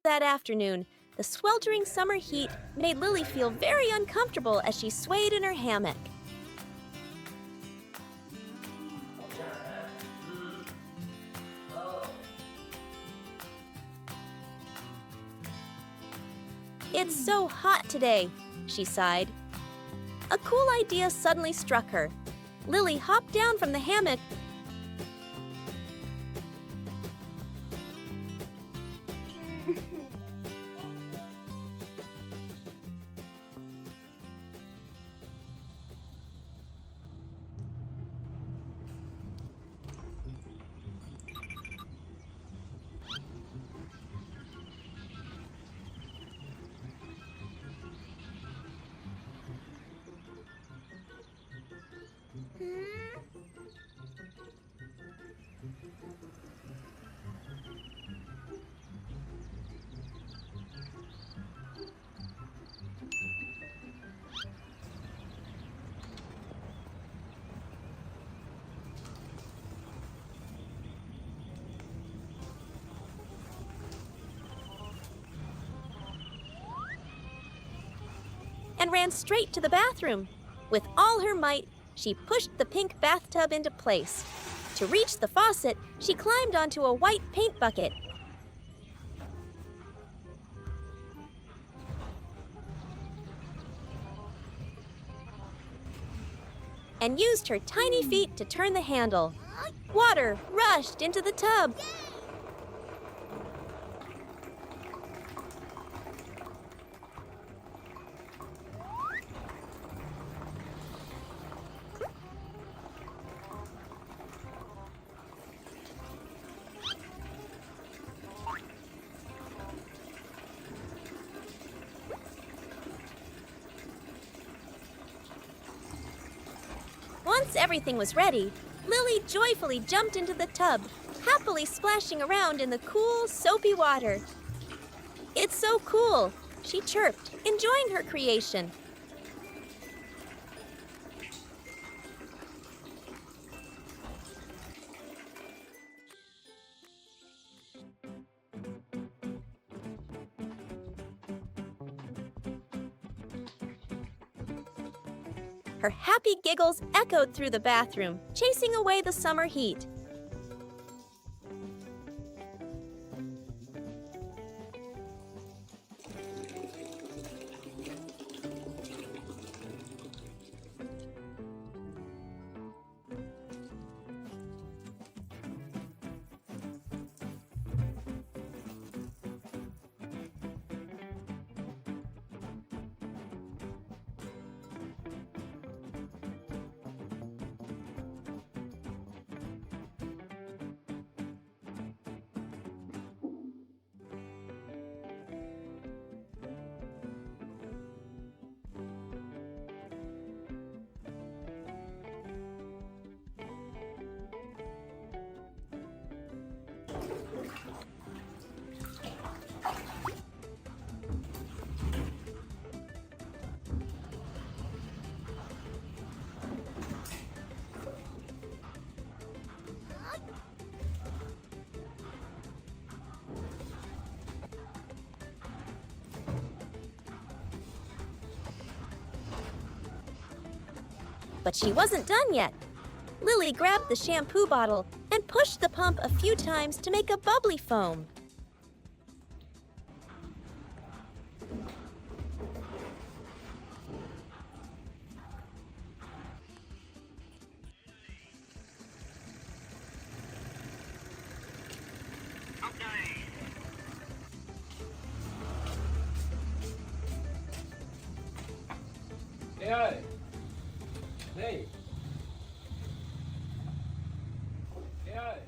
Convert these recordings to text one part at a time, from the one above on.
that afternoon, the sweltering summer heat made Lily feel very uncomfortable as she swayed in her hammock. "It's so hot today," she sighed. A cool idea suddenly struck her. Lily hopped down from the hammock and ran straight to the bathroom. With all her might, she pushed the pink bathtub into place. To reach the faucet, she climbed onto a white paint bucket. And used her tiny feet to turn the handle. Water rushed into the tub. Once everything was ready, Lily joyfully jumped into the tub, happily splashing around in the cool, soapy water. "It's so cool," she chirped, enjoying her creation. Her happy giggles echoed through the bathroom, chasing away the summer heat. But she wasn't done yet. Lily grabbed the shampoo bottle and pushed the pump a few times to make a bubbly foam. Lê ơi! Lê! Lê ơi!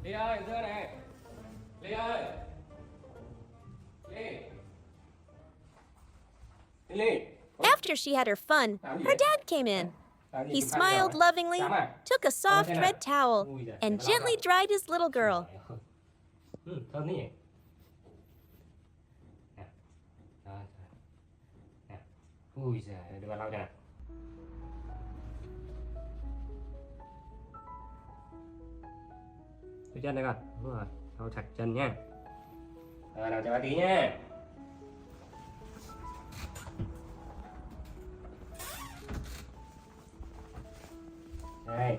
Lê ơi, ra này! Lê ơi! Lily. After she had her fun, her dad came in. He smiled lovingly, took a soft red towel, and gently dried his little girl. Thơm nhỉ? Nè. Đó, nè. Ui giời, đưa vào lau cho nè. Đưa chân đây con. Đúng rồi, lau sạch chân nha. Rồi, lau cho ba tí nha. Đây.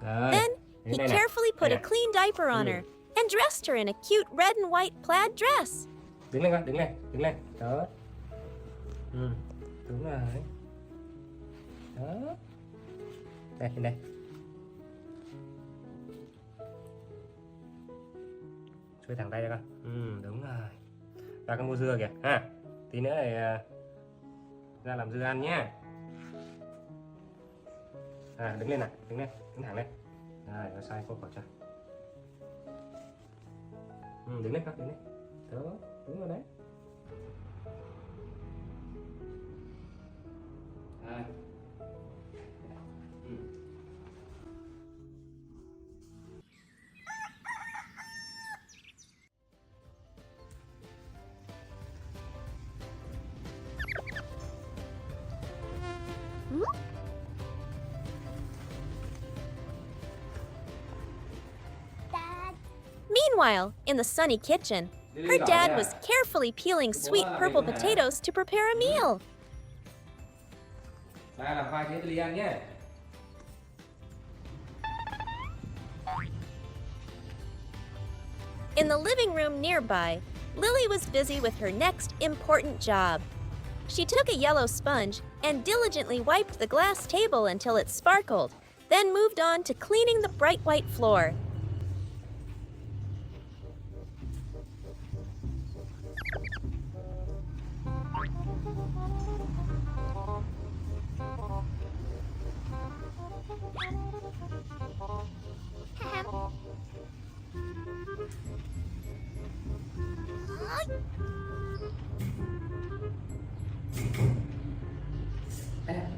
Rồi. Then he carefully put a clean diaper on her and dressed her in a cute red and white plaid dress. Đứng lên con, đứng lên. Đó. Đúng rồi. Đó. Đây, lên đây. Xuôi thẳng tay ra con. Đúng rồi. Và con mua dưa kìa ha. Tí nữa này ra làm dưa ăn nhá. Đứng lên này, đứng thẳng lên. Rồi, nó sai cô khỏi cho. Đứng lên con, đứng lên. Đó, đúng rồi đấy. Rồi. Meanwhile, in the sunny kitchen, her dad was carefully peeling sweet purple potatoes to prepare a meal. Ba làm khoai chế Lily ăn nhé. In the living room nearby, Lily was busy with her next important job. She took a yellow sponge and diligently wiped the glass table until it sparkled, then moved on to cleaning the bright white floor.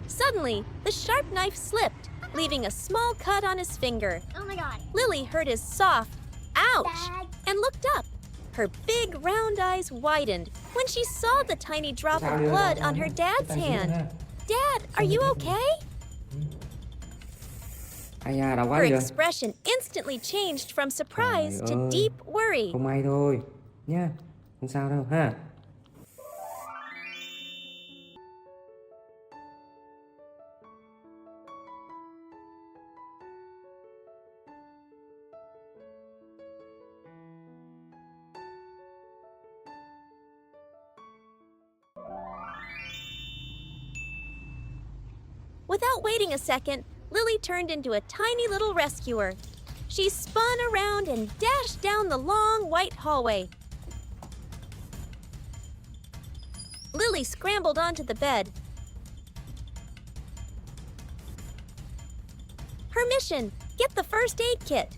Suddenly, the sharp knife slipped, leaving a small cut on his finger. Oh my god. Lily heard his soft, ouch, Dad. and looked up. Her big round eyes widened when she saw the tiny drop of blood on her dad's hand. Dad, are you okay? Ai da, đau quá Her kìa. expression instantly changed from surprise Trời to ơi. deep worry. Không may thôi nha, không sao đâu ha. Without waiting a second, Lily turned into a tiny little rescuer. She spun around and dashed down the long white hallway. Lily scrambled onto the bed. Her mission: get the first aid kit.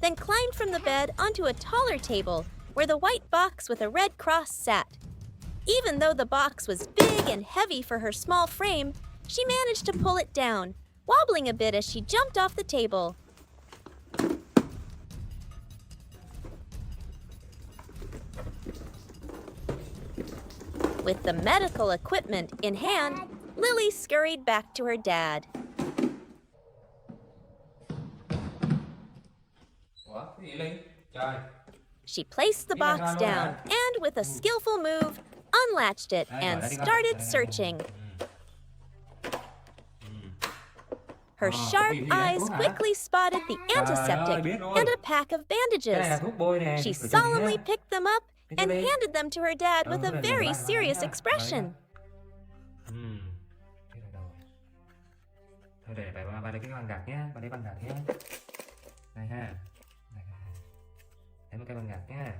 Then climbed from the bed onto a taller table where the white box with a red cross sat. Even though the box was big and heavy for her small frame, she managed to pull it down, wobbling a bit as she jumped off the table. With the medical equipment in hand, Lily scurried back to her dad. Ủa, cái gì Lily? Trời. She placed the box down and, with a skillful move, unlatched it and started searching. Her sharp eyes quickly spotted the antiseptic and a pack of Cái này là bandages. thuốc bôi nè. She phải cho solemnly nhá. picked them up and handed them to her dad with a very serious expression. Thế là đâu rồi? Thôi để bà lấy cái băng gạc nhá, bà lấy băng gạc nhá. Này ha. Này. Lấy một cái băng gạc nhá.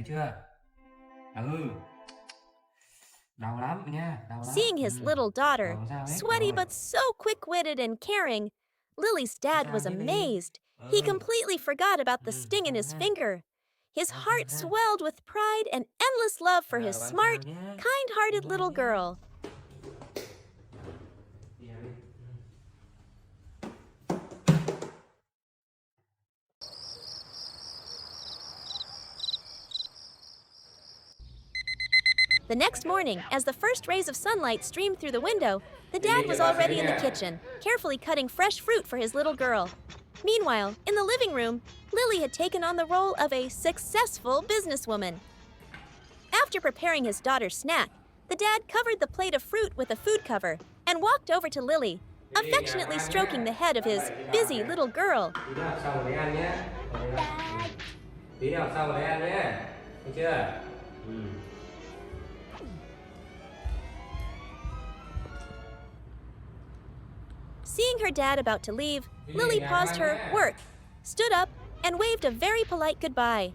chưa? Đau lắm nha, đau lắm. Seeing his little daughter, Đau sao hết sweaty rồi. but so quick-witted and caring, Lily's dad was Sao thế Ly? amazed. He completely forgot about the sting in his sao ha? finger. His Sao heart ha? swelled with pride and endless love for his Bạn smart, sao nhé? kind-hearted Ngoan little nhé. girl. Đi nào đi. The next morning, as the first rays of sunlight streamed through the window, the dad was already in the kitchen, carefully cutting fresh fruit for his little girl. Meanwhile, in the living room, Lily had taken on the role of a successful businesswoman. After preparing his daughter's snack, the dad covered the plate of fruit with a food cover and walked over to Lily, affectionately stroking the head of his busy little girl. Tí nữa học xong rồi đấy ăn nhé. Tí nữa học xong rồi đấy ăn nhé. Được chưa? Seeing her dad about to leave, Lily paused her work, stood up, and waved a very polite goodbye.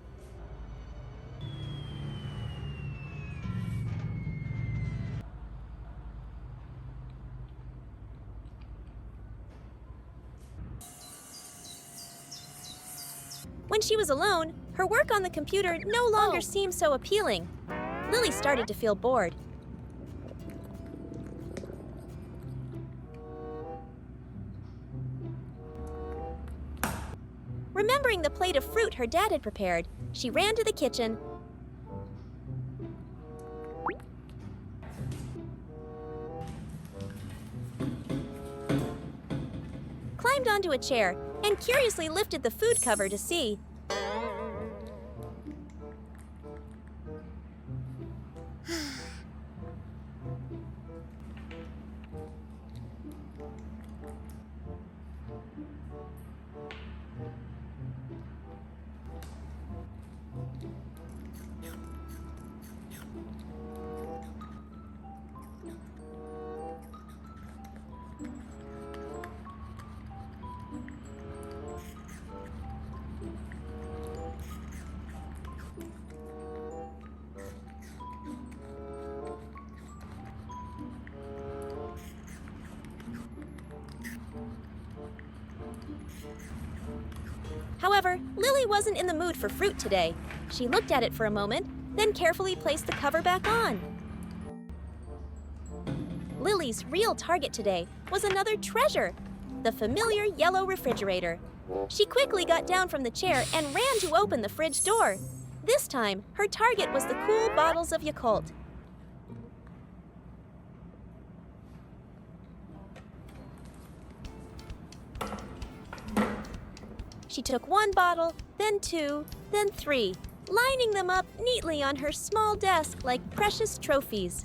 When she was alone, her work on the computer no longer seemed so appealing. Lily started to feel bored. Remembering the plate of fruit her dad had prepared, she ran to the kitchen, climbed onto a chair, and curiously lifted the food cover to see. However, Lily wasn't in the mood for fruit today. She looked at it for a moment, then carefully placed the cover back on. Lily's real target today was another treasure, the familiar yellow refrigerator. She quickly got down from the chair and ran to open the fridge door. This time, her target was the cool bottles of Yakult. She took one bottle, then two, then three, lining them up neatly on her small desk like precious trophies.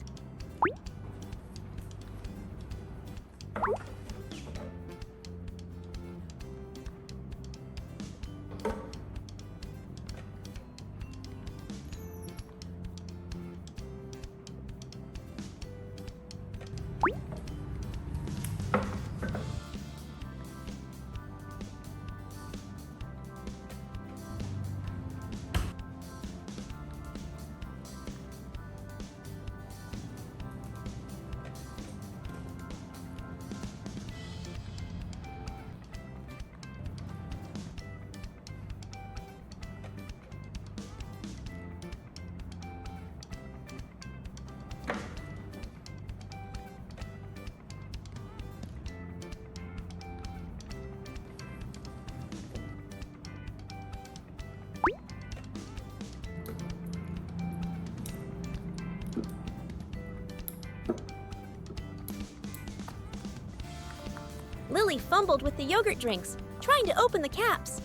Lily fumbled with the yogurt drinks, trying to open the caps.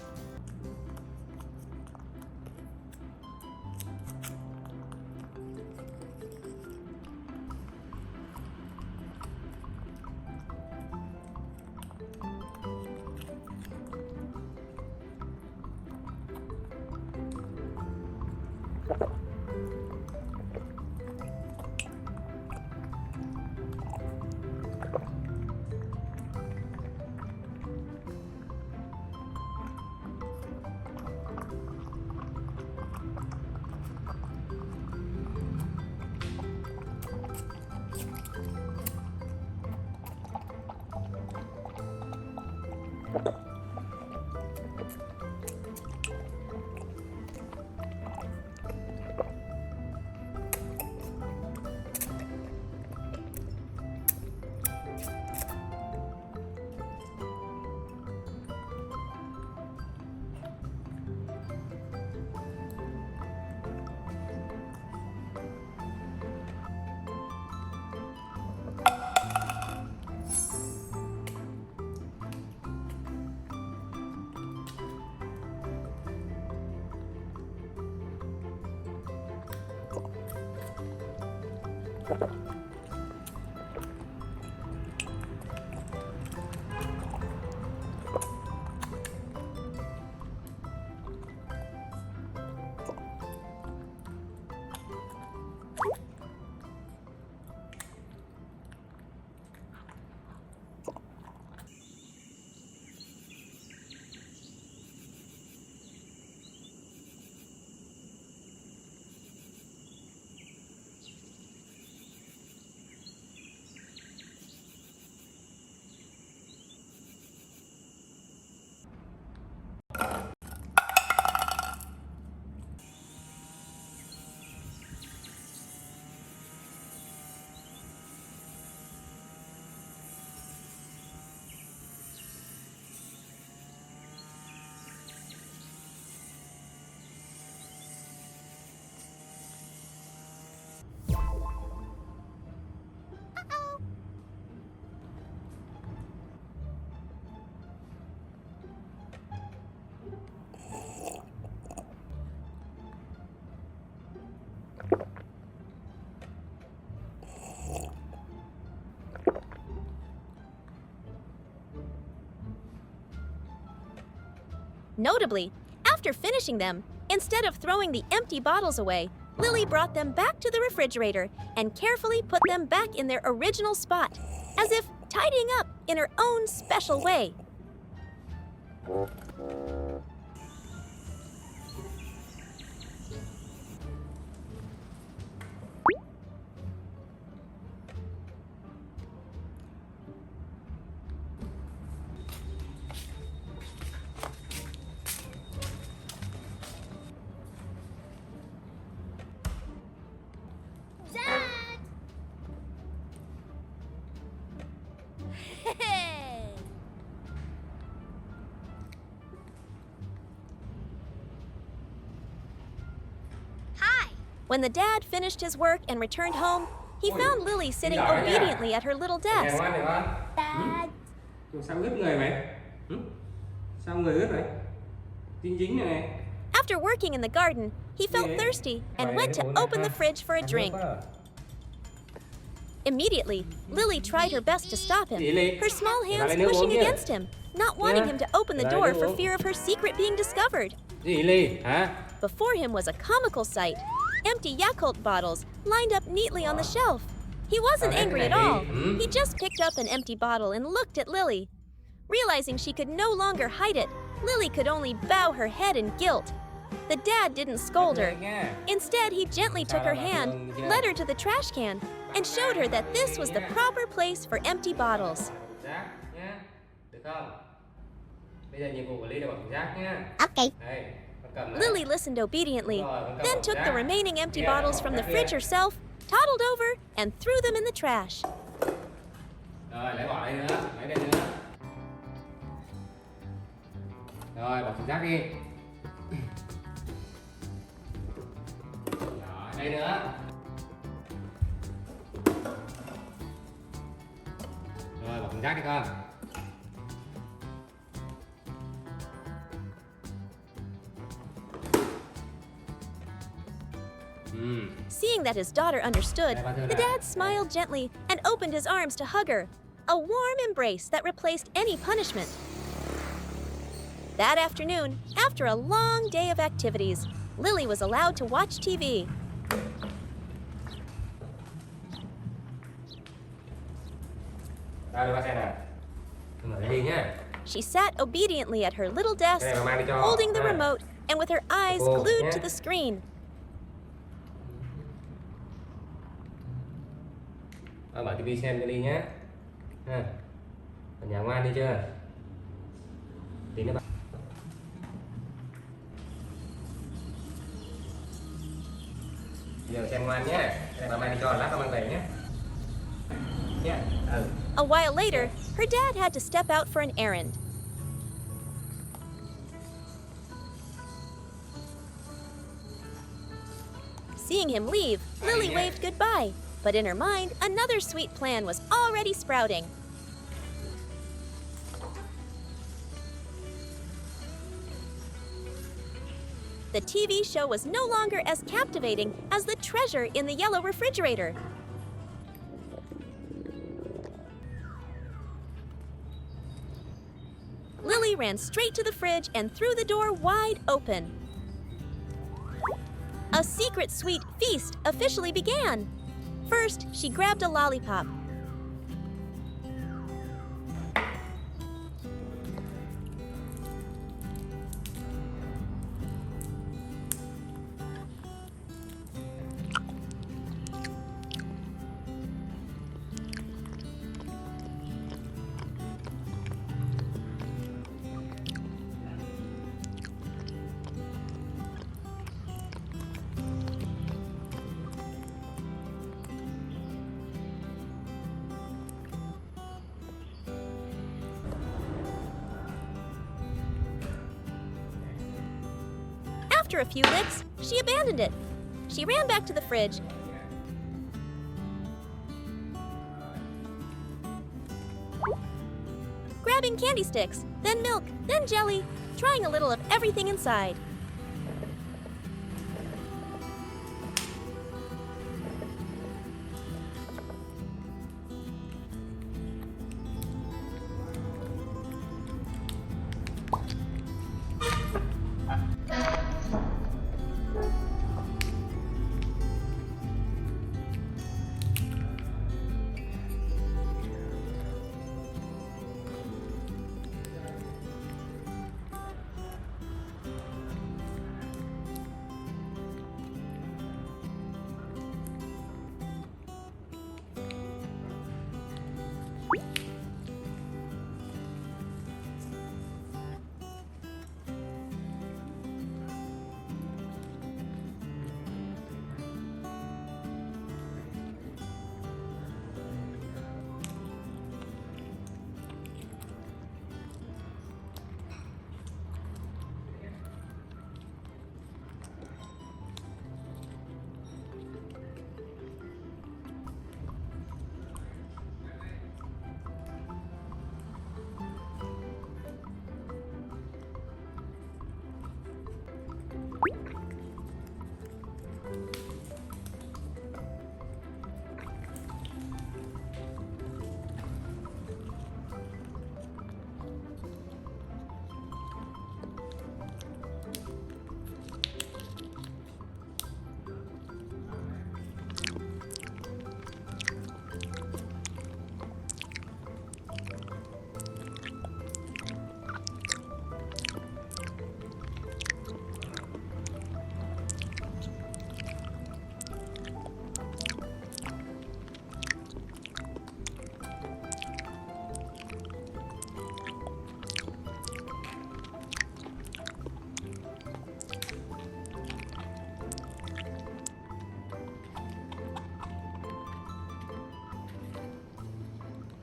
Notably, after finishing them, instead of throwing the empty bottles away, Lily brought them back to the refrigerator and carefully put them back in their original spot, as if tidying up in her own special way. When the dad finished his work and returned home, he found Lily sitting obediently at her little Nghe desk. ngoan được không? Dad. Sao ướt người mày? Sao người ướt vậy? Dính dính này này. After working in the garden, he felt thirsty and went to open the fridge for a drink. Immediately, Lily tried her best to stop him, her small hands pushing against him, not wanting him to open the door for fear of her secret being discovered. Gì Ly, hả? Before him was a comical sight. Empty Yakult bottles lined up neatly on the shelf. He wasn't angry at all. He just picked up an empty bottle and looked at Lily. Realizing she could no longer hide it, Lily could only bow her head in guilt. The dad didn't scold her. Instead, he gently took her hand, led her to the trash can, and showed her that this was the proper place for empty bottles. Rác nhá. Được không? Bây giờ nhiệm vụ của Ly là bỏ thùng rác nhá. Okay. Đây, con cầm này. Lily listened obediently, then took the remaining empty bottles from the fridge herself, toddled over, and threw them in the trash. Rồi, lấy bỏ đây nữa, lấy đây nữa. Rồi, bỏ thùng rác đi. Rồi, đây nữa. Rồi, bỏ thùng rác đi con. Seeing that his daughter understood, the dad smiled gently and opened his arms to hug her, a warm embrace that replaced any punishment. That afternoon, after a long day of activities, Lily was allowed to watch TV. Đây, đưa qua xe này. Mở đi nhá. She sat obediently at her little desk, Cái này mà mang đi cho. holding the remote and with her eyes Cô, glued nhé. to the screen. Mở tivi xem cho Ly nhé. Ha. Ở nhà ngoan đi chưa? Tí nữa bạn. Giờ xem ngoan nhé. Bà mai đi cho lát tao mang về nhé. Nhé. Ừ. A while later, her dad had to step out for an errand. Seeing him leave, Lily waved goodbye, but in her mind, another sweet plan was already sprouting. The TV show was no longer as captivating as the treasure in the yellow refrigerator. Lily ran straight to the fridge and threw the door wide open. A secret sweet feast officially began. First, she grabbed a lollipop. After a few licks, she abandoned it. She ran back to the fridge. Grabbing candy sticks, then milk, then jelly, trying a little of everything inside.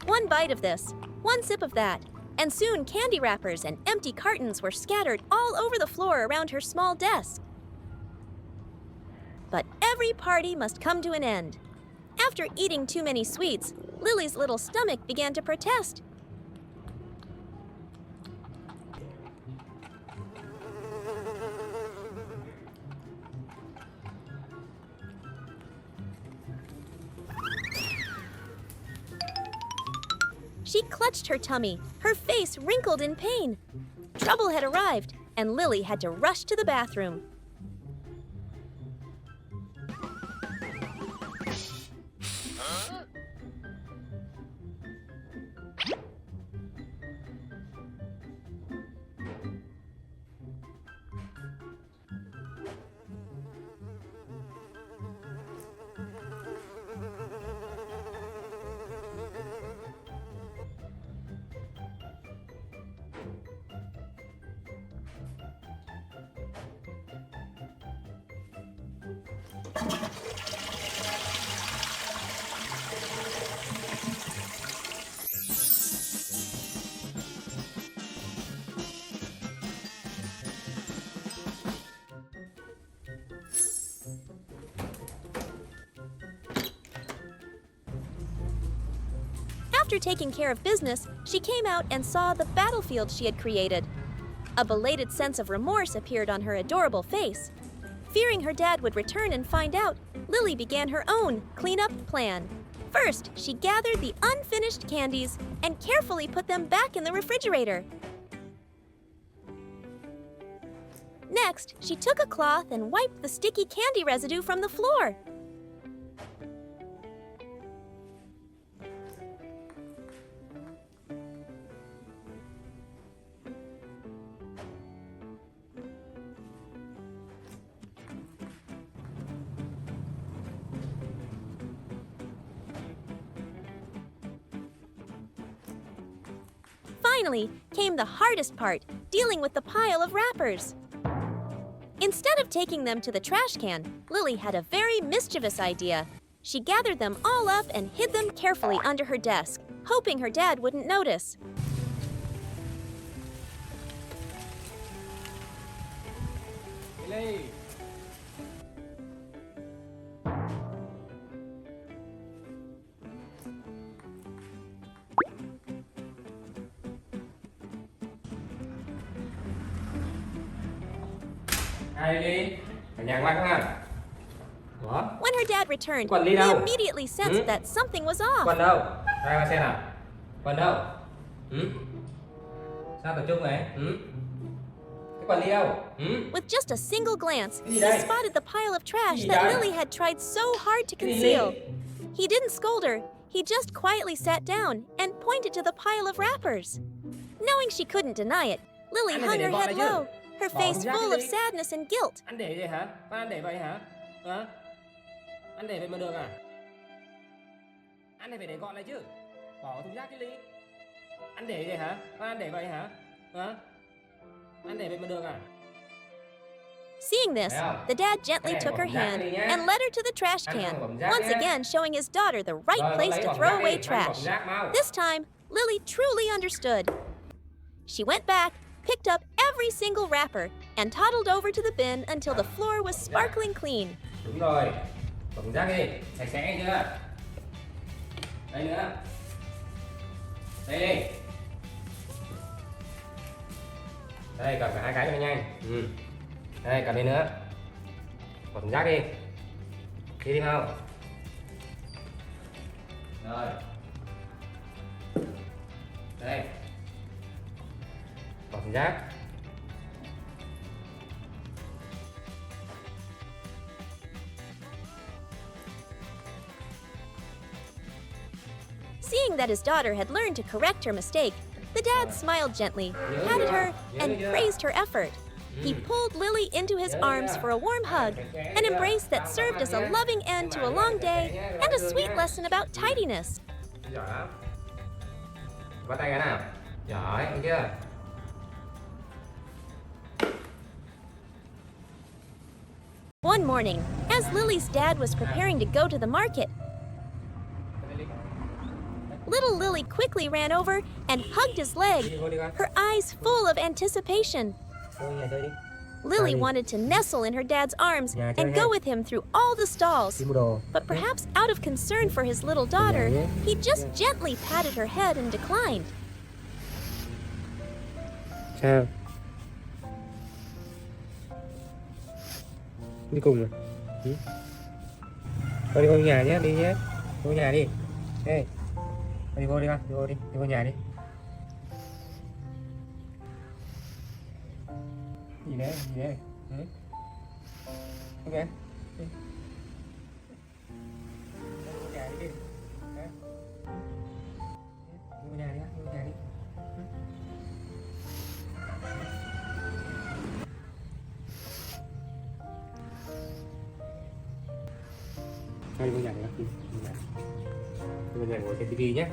One bite of this, one sip of that, and soon candy wrappers and empty cartons were scattered all over the floor around her small desk. But every party must come to an end. After eating too many sweets, Lily's little stomach began to protest. She clutched her tummy, her face wrinkled in pain. Trouble had arrived, and Lily had to rush to the bathroom. After taking care of business, she came out and saw the battlefield she had created. A belated sense of remorse appeared on her adorable face. Fearing her dad would return and find out, Lily began her own cleanup plan. First, she gathered the unfinished candies and carefully put them back in the refrigerator. Next, she took a cloth and wiped the sticky candy residue from the floor. Finally came the hardest part, dealing with the pile of wrappers. Instead of taking them to the trash can, Lily had a very mischievous idea. She gathered them all up and hid them carefully under her desk, hoping her dad wouldn't notice. Lily. Hai đi, ở nhà ngoan không à? Ủa? When her dad returned, Quần đi he đâu? immediately sensed that something was off. Quần đâu? Ra xem nào. Quần đâu? Sao tập trung vậy? Cái quần đi đâu? With just a single glance, Cái gì he đây? spotted the pile of trash Cái gì that đây? Lily had tried so hard to Cái gì? conceal. He didn't scold her. He just quietly sat down and pointed to the pile of wrappers. Knowing she couldn't deny it, Lily Anh này hung để her gọn head lại chứ? low, her Bỏ face thùng rác full đi. of sadness and guilt. Anh để vậy hả? Con anh để vậy hả? Hả? Anh để vậy mà được à? Anh này phải để gọn lại chứ. Bỏ thùng rác chứ Ly. Anh để vậy hả? Con anh để vậy hả? Hả? Anh để vậy mà được à? Seeing this, the dad gently took her hand and led her to the trash can, once again showing his daughter the right place to throw away trash. This time, Lily truly understood. She went back, picked up every single wrapper, and toddled over to the bin until the floor was sparkling clean. Đúng rồi. Bỏ thùng rác đi. Sạch sẽ chưa? Đây nữa. Đây đi. Đây, cầm cả hai cái cho nó nhanh. Đây, cầm đây nữa. Bỏ thùng rác đi. Đi không? Rồi. Đây. Bỏ thùng rác. Seeing that his daughter had learned to correct her mistake, the dad smiled gently, patted her, and praised her effort. He pulled Lily into his arms for a warm hug, an embrace that served as a loving end to a long day and a sweet lesson about tidiness. Giỏi lắm. Bắt tay cái nào? Giỏi, thấy chưa? One morning, as Lily's dad was preparing to go to the market, little Lily quickly ran over and hugged his leg, her eyes full of anticipation. Lily wanted to nestle in her dad's arms and go with him through all the stalls. But perhaps out of concern for his little daughter, he just gently patted her head and declined. Sao? Đi cùng à? Thôi đi vô nhà nhé, đi nhé. Vô nhà đi. Ê. Đi vô đi con, đi vô đi, đi vô nhà đi. Gì đấy, gì đấy? Ok. Đi. Đi vô nhà đi. Hả? Đi vô nhà đi, đi vô nhà đi. Thôi đi vô nhà đi con, đi vô nhà. Đi vô nhà ngồi xem tivi nhé.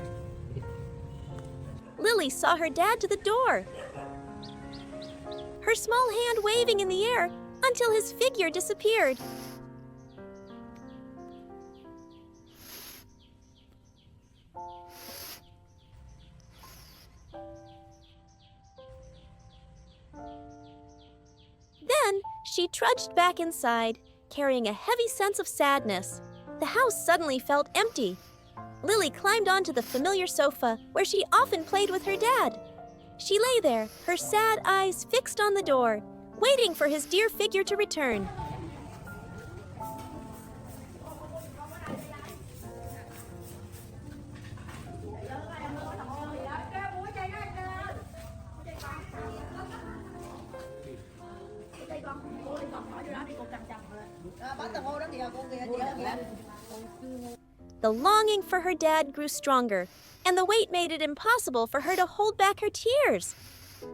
Lily saw her dad to the door, her small hand waving in the air until his figure disappeared. Then she trudged back inside, carrying a heavy sense of sadness. The house suddenly felt empty. Lily climbed onto the familiar sofa where she often played with her dad. She lay there, her sad eyes fixed on the door, waiting for his dear figure to return. The longing for her dad grew stronger, and the weight made it impossible for her to hold back her tears.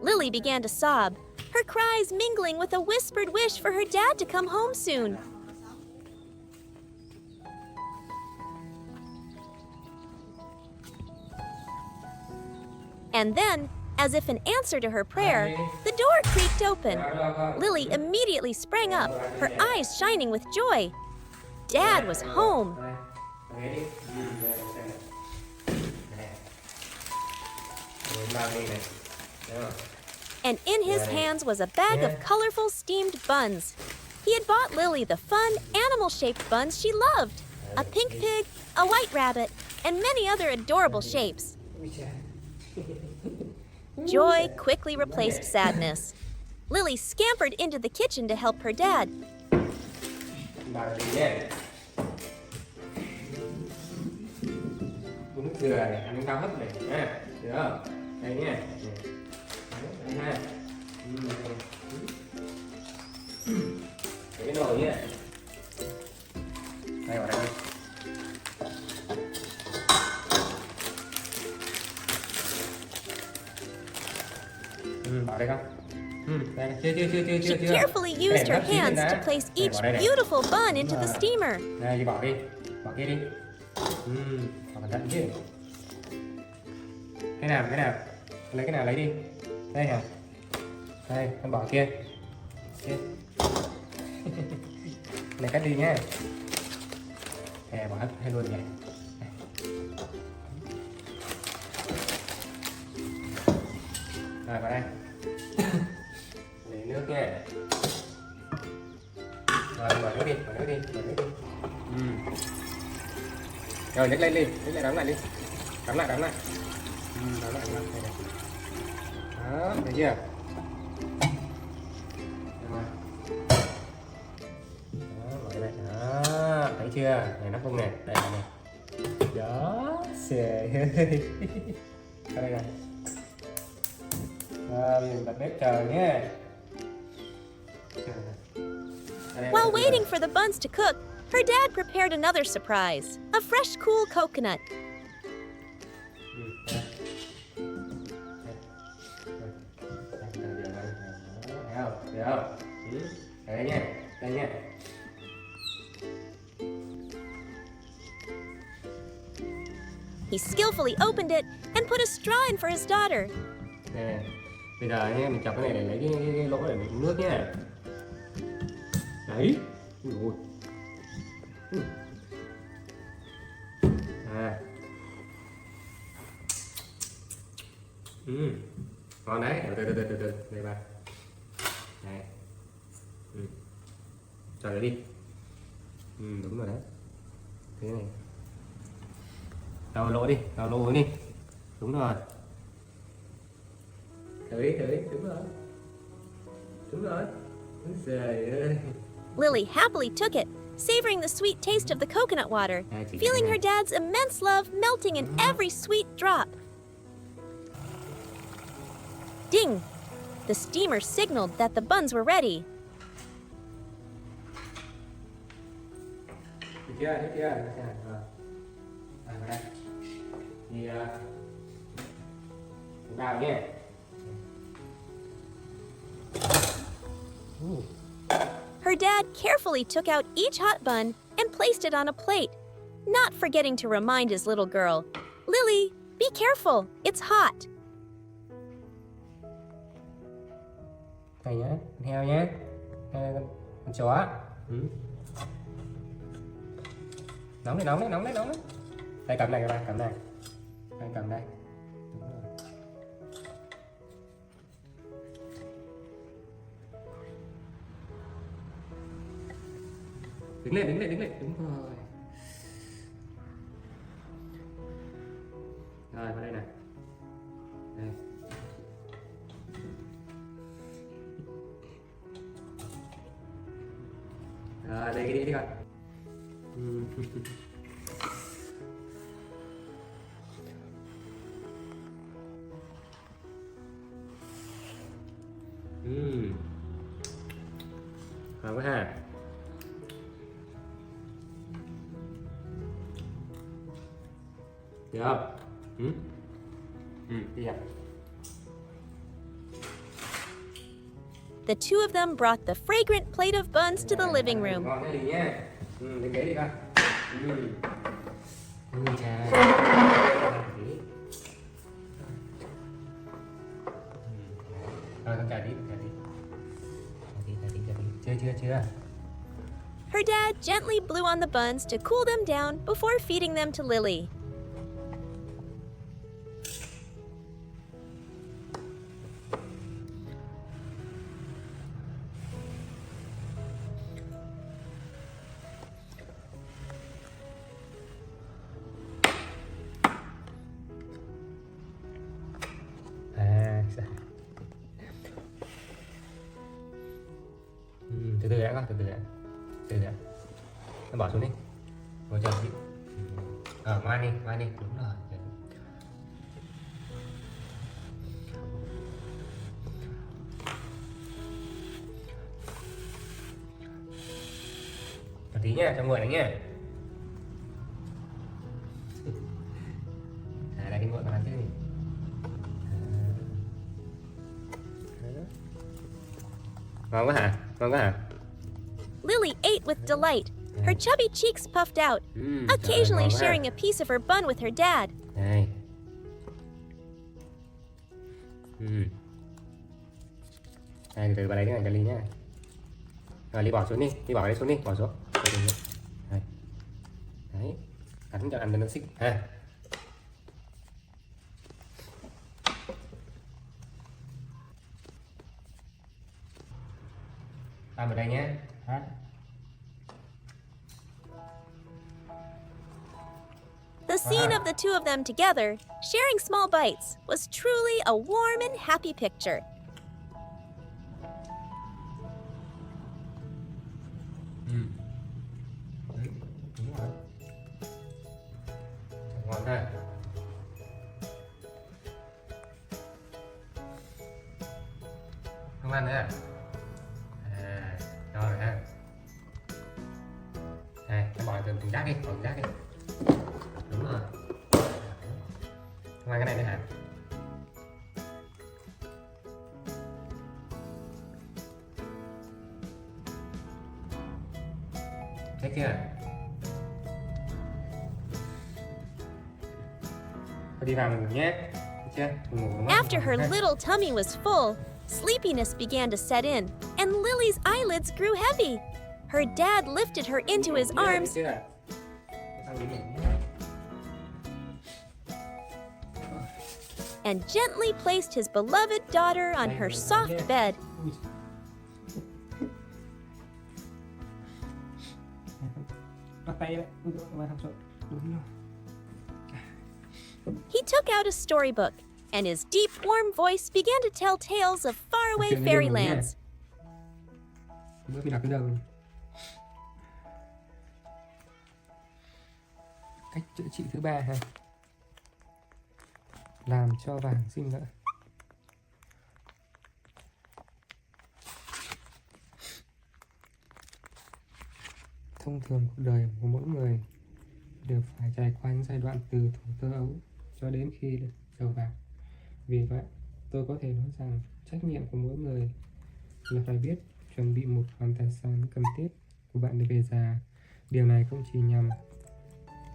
Lily began to sob, her cries mingling with a whispered wish for her dad to come home soon. And then, as if an answer to her prayer, the door creaked open. Lily immediately sprang up, her eyes shining with joy. Dad was home. And in his hands was a bag of colorful steamed buns. He had bought Lily the fun, animal-shaped buns she loved. A pink pig, a white rabbit, and many other adorable shapes. Joy quickly replaced sadness. Lily scampered into the kitchen to help her dad. Uống nước dừa này, ăn cao hấp này nha, được không? Đây nha. Đây ha. Cái nồi nhé. Đây vào đây. Bỏ đây không? Đây, chưa. She carefully used her hands to place each beautiful bun into the steamer. Này, đi bỏ đi. Bỏ kia đi. Bỏ cẩn thận chứ. Cái nào? Lấy cái nào lấy đi. Đây hả? Đây, con bỏ kia. Kia. Lấy cắt đi nhé. Bỏ hết luôn vậy. Rồi vào đây. Lấy nước nha. Rồi mở nước đi. Rồi nhấc lên đi, đóng lại đi. Đóng lại. Đóng lại. Đây này. Đó, thấy chưa? Đó, mở đây. Đó, thấy chưa? Này nắp không nè, đây này. Đó, xề. Ở đây này. Mình bật bếp chờ nhé. While waiting for the buns to cook, her dad prepared another surprise, a fresh, cool coconut. Đây nha. He skillfully opened it and put a straw in for his daughter. Nè, bây giờ nhé, mình chọc cái này để lấy cái lỗ để mình uống nước nhé. Đấy. Ui ôi. Ngon đấy. Từ đây bà. Này. Cho đấy đi. Đúng rồi đấy. Thế này. Đào lỗ đi. Đúng rồi. Thử, đúng rồi. Trời ơi. Lily happily took it, savoring the sweet taste of the coconut water, feeling her dad's immense love melting in every sweet drop. Ding! The steamer signaled that the buns were ready. Được chưa? Vào đây. Thì vào nhé. Her dad carefully took out each hot bun and placed it on a plate, not forgetting to remind his little girl, "Lily, be careful, it's hot." Này nhá, con heo nhé. Con chó. Nóng đấy. Đây cầm này các bạn, cầm này. Đây cầm đây. Đứng lên, đúng rồi. Rồi vào đây này. Đây. Rồi đây cái đĩa đi con. Ngon quá ha. Được không? Đi ạ. The two of them brought the fragrant plate of buns to the living room. Ngon cái gì nha. Lên ghế đi con. Chà. Rồi con cà đi. Chưa. Her dad gently blew on the buns to cool them down before feeding them to Lily. Từ từ đã con, từ từ đã. Nó bỏ xuống đi. Ngồi chờ đi. Ngoan đi, đúng rồi. Một tí nha, cho ngồi đấy nha. Đây cái ngồi mà làm chứ gì. Ngon quá hả? Lily ate with delight, her chubby cheeks puffed out, occasionally sharing a piece of her bun with her dad. Đây. Đây, từ từ vào đây cái này cho Ly nhá. Rồi Ly bỏ xuống đi, bỏ đây xuống đi, bỏ xuống. Đây. Đấy. Cắn cho ăn cho nó xích ha. Ăn vào đây nhé. The scene of the two of them together, sharing small bites, was truly a warm and happy picture. Đúng rồi. Ngon ha. Không ăn nữa à? Rồi ha. Đây, em bỏ thùng rác đi, Đúng rồi. Không ăn cái này nữa hả? Thấy chưa? Thôi đi vào ngủ nhé. Chưa? Ngủ đúng không? After her little tummy was full, sleepiness began to set in, and Lily's eyelids grew heavy. Her dad lifted her into his arms and gently placed his beloved daughter on her soft bed. He took out a storybook, and his deep, warm voice began to tell tales of faraway fairylands. Cách chữa trị thứ 3 ha. Làm cho vàng sinh lợi. Thông thường cuộc đời của mỗi người đều phải trải qua những giai đoạn từ thuở thơ ấu cho đến khi giàu vàng. Vì vậy, tôi có thể nói rằng trách nhiệm của mỗi người là phải biết chuẩn bị một khoản tài sản cần thiết của bạn để về già. Điều này không chỉ nhằm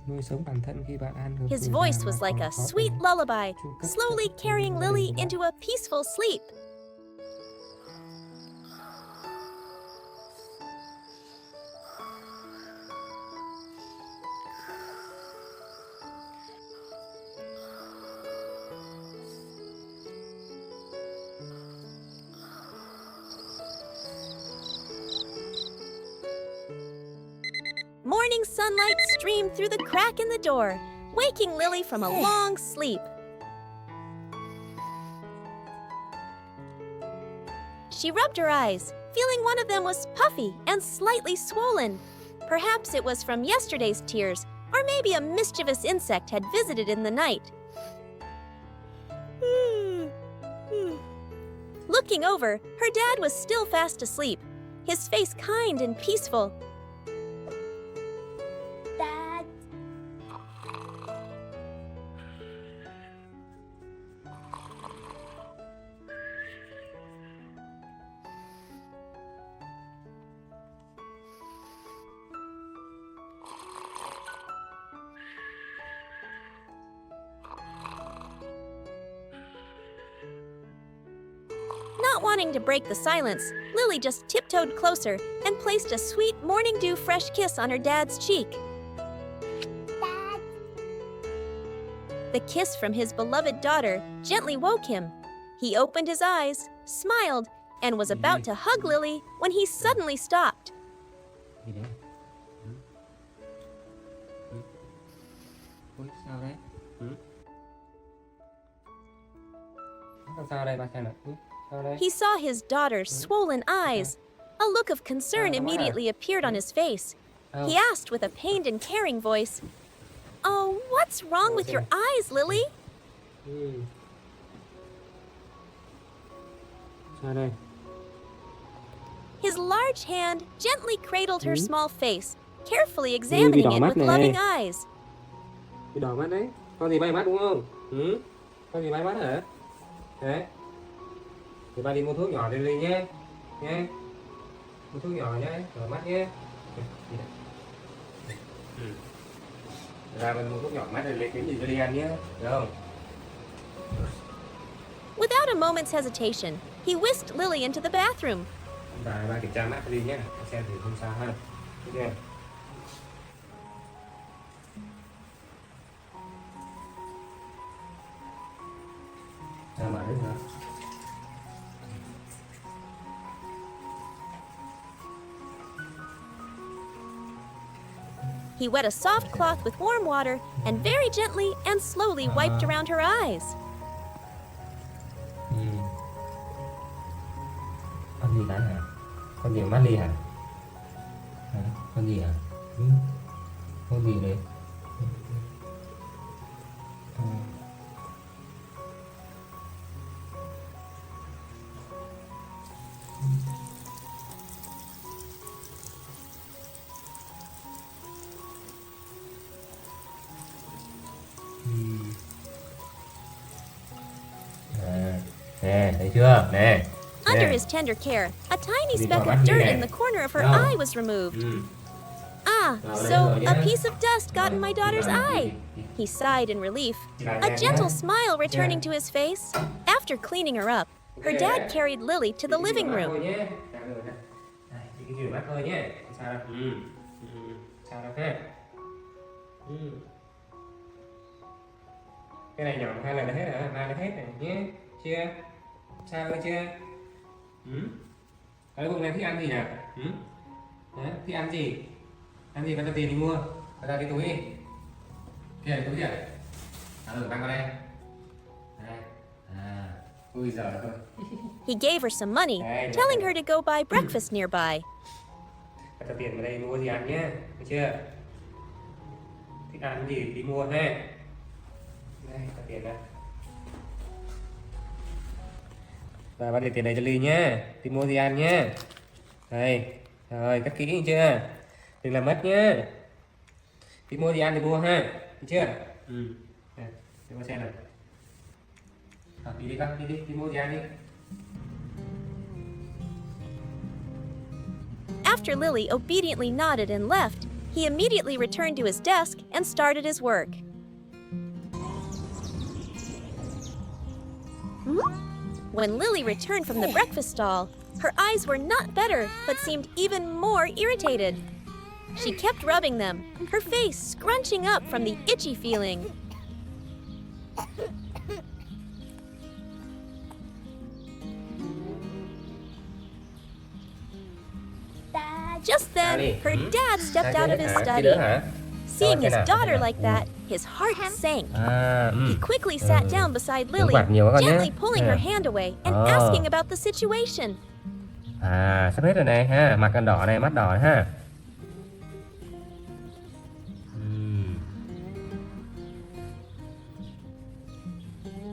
nuôi sống bản thân khi bạn ăn được. His voice was like a sweet lullaby, slowly carrying Lily into a peaceful sleep. Morning sunlight streamed through the crack in the door. waking Lily from a long sleep. She rubbed her eyes, feeling one of them was puffy and slightly swollen. Perhaps it was from yesterday's tears, or maybe a mischievous insect had visited in the night. Looking over, her dad was still fast asleep, his face kind and peaceful. Dad. Not wanting to break the silence, Lily just tiptoed closer and placed a sweet morning dew fresh kiss on her dad's cheek. Dad. The kiss from his beloved daughter gently woke him. He opened his eyes, smiled, and was about to hug Lily when he suddenly stopped. Gì đấy? Ui, sao đấy? Sao đây ba xem nào? Sao đây? He saw his daughter's swollen eyes. A look of concern immediately appeared on his face. He asked with a pained and caring voice, "Oh, what's wrong with your eyes, Lily?" Sao đây? His large hand gently cradled her small face, carefully examining it with loving eyes. Bị đỏ mắt đấy. Con gì bay mắt đúng không? Con gì bay mắt hả? Đấy. Thì ba đi mua thuốc nhỏ đi nhé. Nhé. Mua thuốc nhỏ nhé, đỏ mắt nhé. Ra mình mua thuốc nhỏ mắt rồi lấy cái gì cho đi ăn nhé. Được không? Without a moment's hesitation, he whisked Lily into the bathroom. Ba kiểm tra mắt đi nhé. Xem thì không sao ha. Ok. Sao mà đấy hả? He wet a soft cloth with warm water and very gently and slowly wiped around her eyes. Con gì đấy hả? Con gì mắt đi hả? Hả? Con gì hả? Con gì đấy? Nè, thấy chưa? Nè. Under his tender care, a tiny Đi speck vào of mắt đi dirt nè. in the corner of her Đâu? eye was removed. Ah, Vào đây so rồi a nhé. piece of dust got in my daughter's eye. He sighed in relief, a gentle smile returning to his face. After cleaning her up, her dad carried Lily to the living room. Cái gì mắt thôi nhé. Sao đâu? Sao đâu ha? Cái này nhỏ hai lần là hết hả? Hai lần hết này nhé. Chưa? Sao rồi chưa? Ở vùng này thích ăn gì nhỉ? Đấy, thích ăn gì? Ăn gì con cho tiền đi mua. Ra cái túi đi. Kia là túi gì ạ? Mang vào đây. Đây. Ui giời ơi. He gave her some money, telling her to go buy breakfast nearby. Cho tiền vào đây mua gì ăn nhé. Được chưa? Thích ăn gì đi mua ha. Đây, cho tiền đây. Và ba để tiền này cho Ly nhé. Đi mua gì ăn nhé. Đây. Rồi, cất kỹ chưa? Đừng làm mất nhé. Đi mua gì ăn thì mua ha. Được chưa? Đây, để qua xem này. Đi đi con, đi mua gì ăn đi. After Lily obediently nodded and left, he immediately returned to his desk and started his work. When Lily returned from the breakfast stall, her eyes were not better but seemed even more irritated. She kept rubbing them, her face scrunching up from the itchy feeling. Dad. Just then, her dad stepped out of his study. Seeing his thế nào? daughter Thế nào? like that, his heart sank. À, He quickly sat down beside Lily, quạt nhiều quá con nhé. gently pulling her hand away and asking about the situation. À, sắp hết rồi này ha, mặt còn đỏ này, mắt đỏ này ha.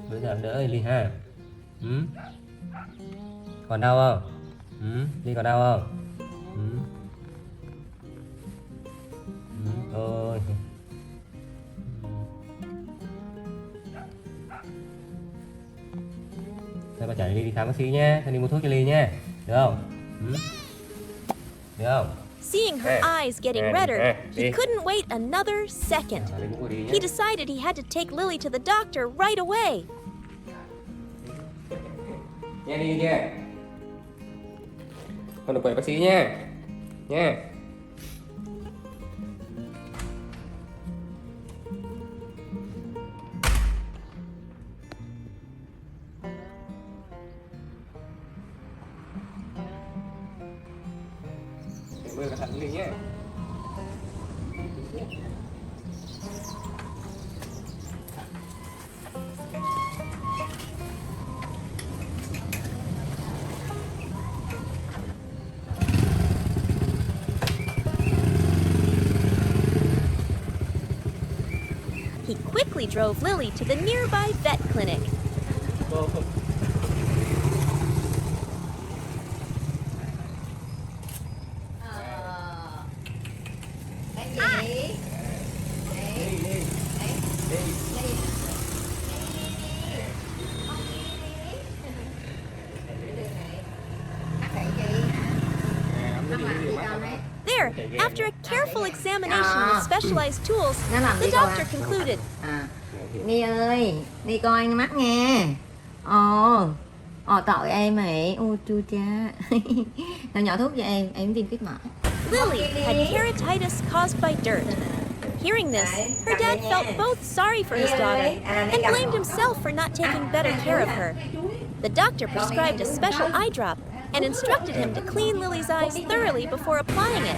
Bữa giờ đỡ Ly ha. Còn đau không? Ly còn đau không? Ôi. Thôi bà chở Ly đi khám bác sĩ nhé, thôi đi mua thuốc cho Ly nhé, được không? Được không? Seeing her eyes getting redder, he couldn't wait another second. He decided he had to take Lily to the doctor right away. Nghe đi nha. Con được quậy bác sĩ nha. Nha. Mưa cẩn thận đi nhé. He quickly drove Lily to the nearby vet clinic. There, after a careful examination with specialized tools, the doctor concluded. Ni ơi, đi coi mắt nha. Tội em ấy. Ôi chua cha. Nào nhỏ thuốc cho em tiêm tiếp mỡ. Lily had keratitis caused by dirt. Hearing this, her dad felt both sorry for his daughter and blamed himself for not taking better care of her. The doctor prescribed a special eye drop and instructed him to clean Lily's eyes thoroughly before applying it.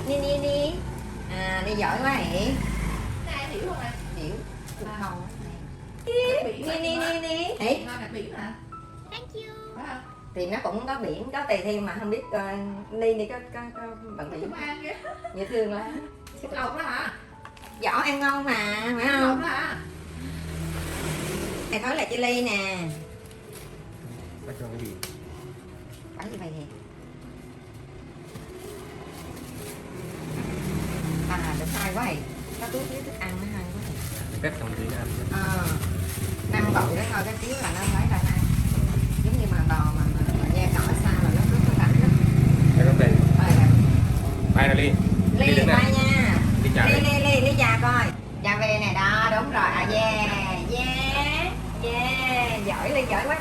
Ni. Đi giỏi quá hỉ. Hiểu không ạ? Hiểu. Không. Ni. Hỉ? Thank you. Thì nó cũng có biển, có tùy thêm mà không biết Ni có bận biển. Dễ thương lắm. Lộc đó hả? Giỏ ăn ngon mà, phải không? Lộc đó hả? Này thối lại cho Ly nè. Bắt cho cái gì? Bắn như vậy nè. Được hay quá vậy. Có túi thiếu thức ăn nó hay quá vậy. Cắt xong thì ăn. 5 cọng đó thôi, cái xíu là nó lấy ra ăn. Giống như mà bò mà da cỏ xa là nó rất là lạnh lắm. Đây con đây. Bay nào Ly. Ly đứng bay này. nha. Ly chào đi. Ly chào coi. Chào về nè, đó đúng rồi. Yeah. Giỏi Ly giỏi quá.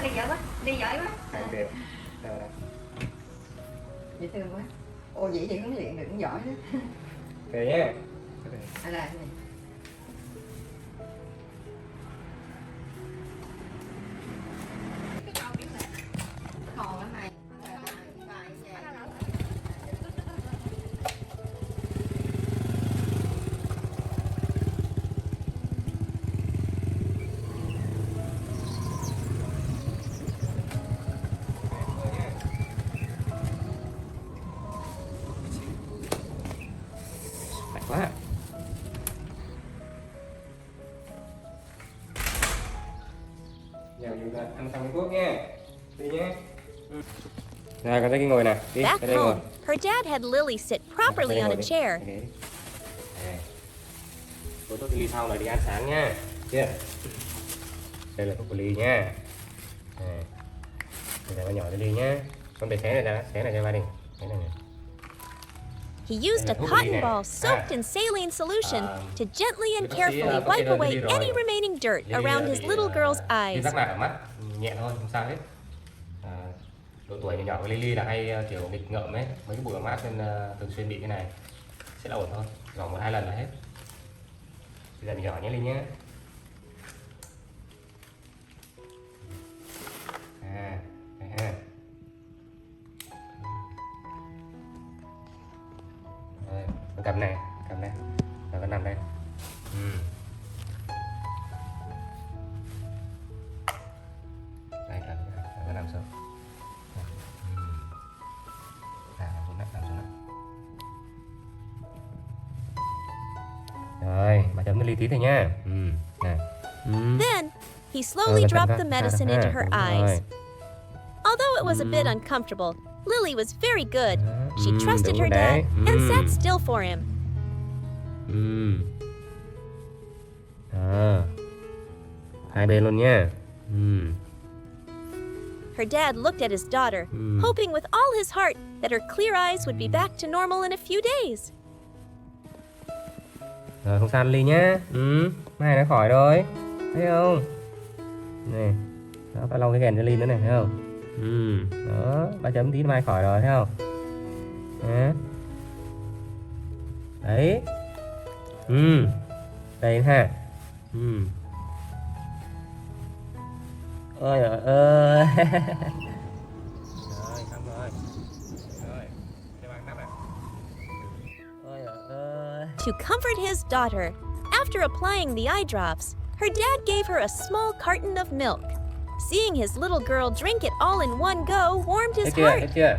Đẹp. Dễ thương quá. Ô vậy thì huấn luyện được cũng giỏi đó. Kệ nhé. Đây là cái này. Còn lắm này. Lạnh quá. Giờ chúng ta ăn xong cái thuốc nha. Đi nhé. Rồi con thấy cái ngồi nè. Đi, Back ra đây ngồi. home, her dad had Lily sit properly on a chair. Tôi thuốc Ly sau này đi ăn sáng nha. Chưa? Đây là thuốc của Ly nha. Bây giờ con nhỏ cho Ly nhá. Con để xé này ra, xé này cho ba đi. Xé này này. He used a cotton ball soaked in saline solution to gently and carefully wipe away any remaining dirt around his little girl's Viêm eyes. rác mạc ở mắt nhẹ thôi, không sao hết. Độ tuổi nhỏ của Lily là hay kiểu nghịch ngợm ấy, mấy cái bụi ở mắt nên thường xuyên bị cái này. Sẽ là ổn thôi, gõ 1-2 lần là hết. Bây giờ mình nhỏ nhé Linh nhé. cầm này rồi con nằm đây. Đây cầm rồi con nằm xuống. Nằm xuống đất. Rồi bà chấm ly tí thôi nha. Nè. Then, he slowly dropped the medicine into her eyes. Although it was a bit uncomfortable, Lily was very good. She trusted her dad and sat still for him. Hai bên luôn nha. Her dad looked at his daughter, hoping with all his heart that her clear eyes would be back to normal in a few days. Rồi không sao Ly nhá. Mai nó khỏi rồi. Thấy không? Này. Đó, ta lau cái kèn cho Ly nữa này, thấy không? Đó, 3 chấm tí mai khỏi rồi, thấy không? Đó. Đấy. Đây ha. Ôi giời ơi. Rồi, xong rồi. Rồi, cho bạn nắp này. Ôi giời ơi. To comfort his daughter, after applying the eye drops, her dad gave her a small carton of milk. Seeing his little girl drink it all in one go warmed his heart. Thấy chưa?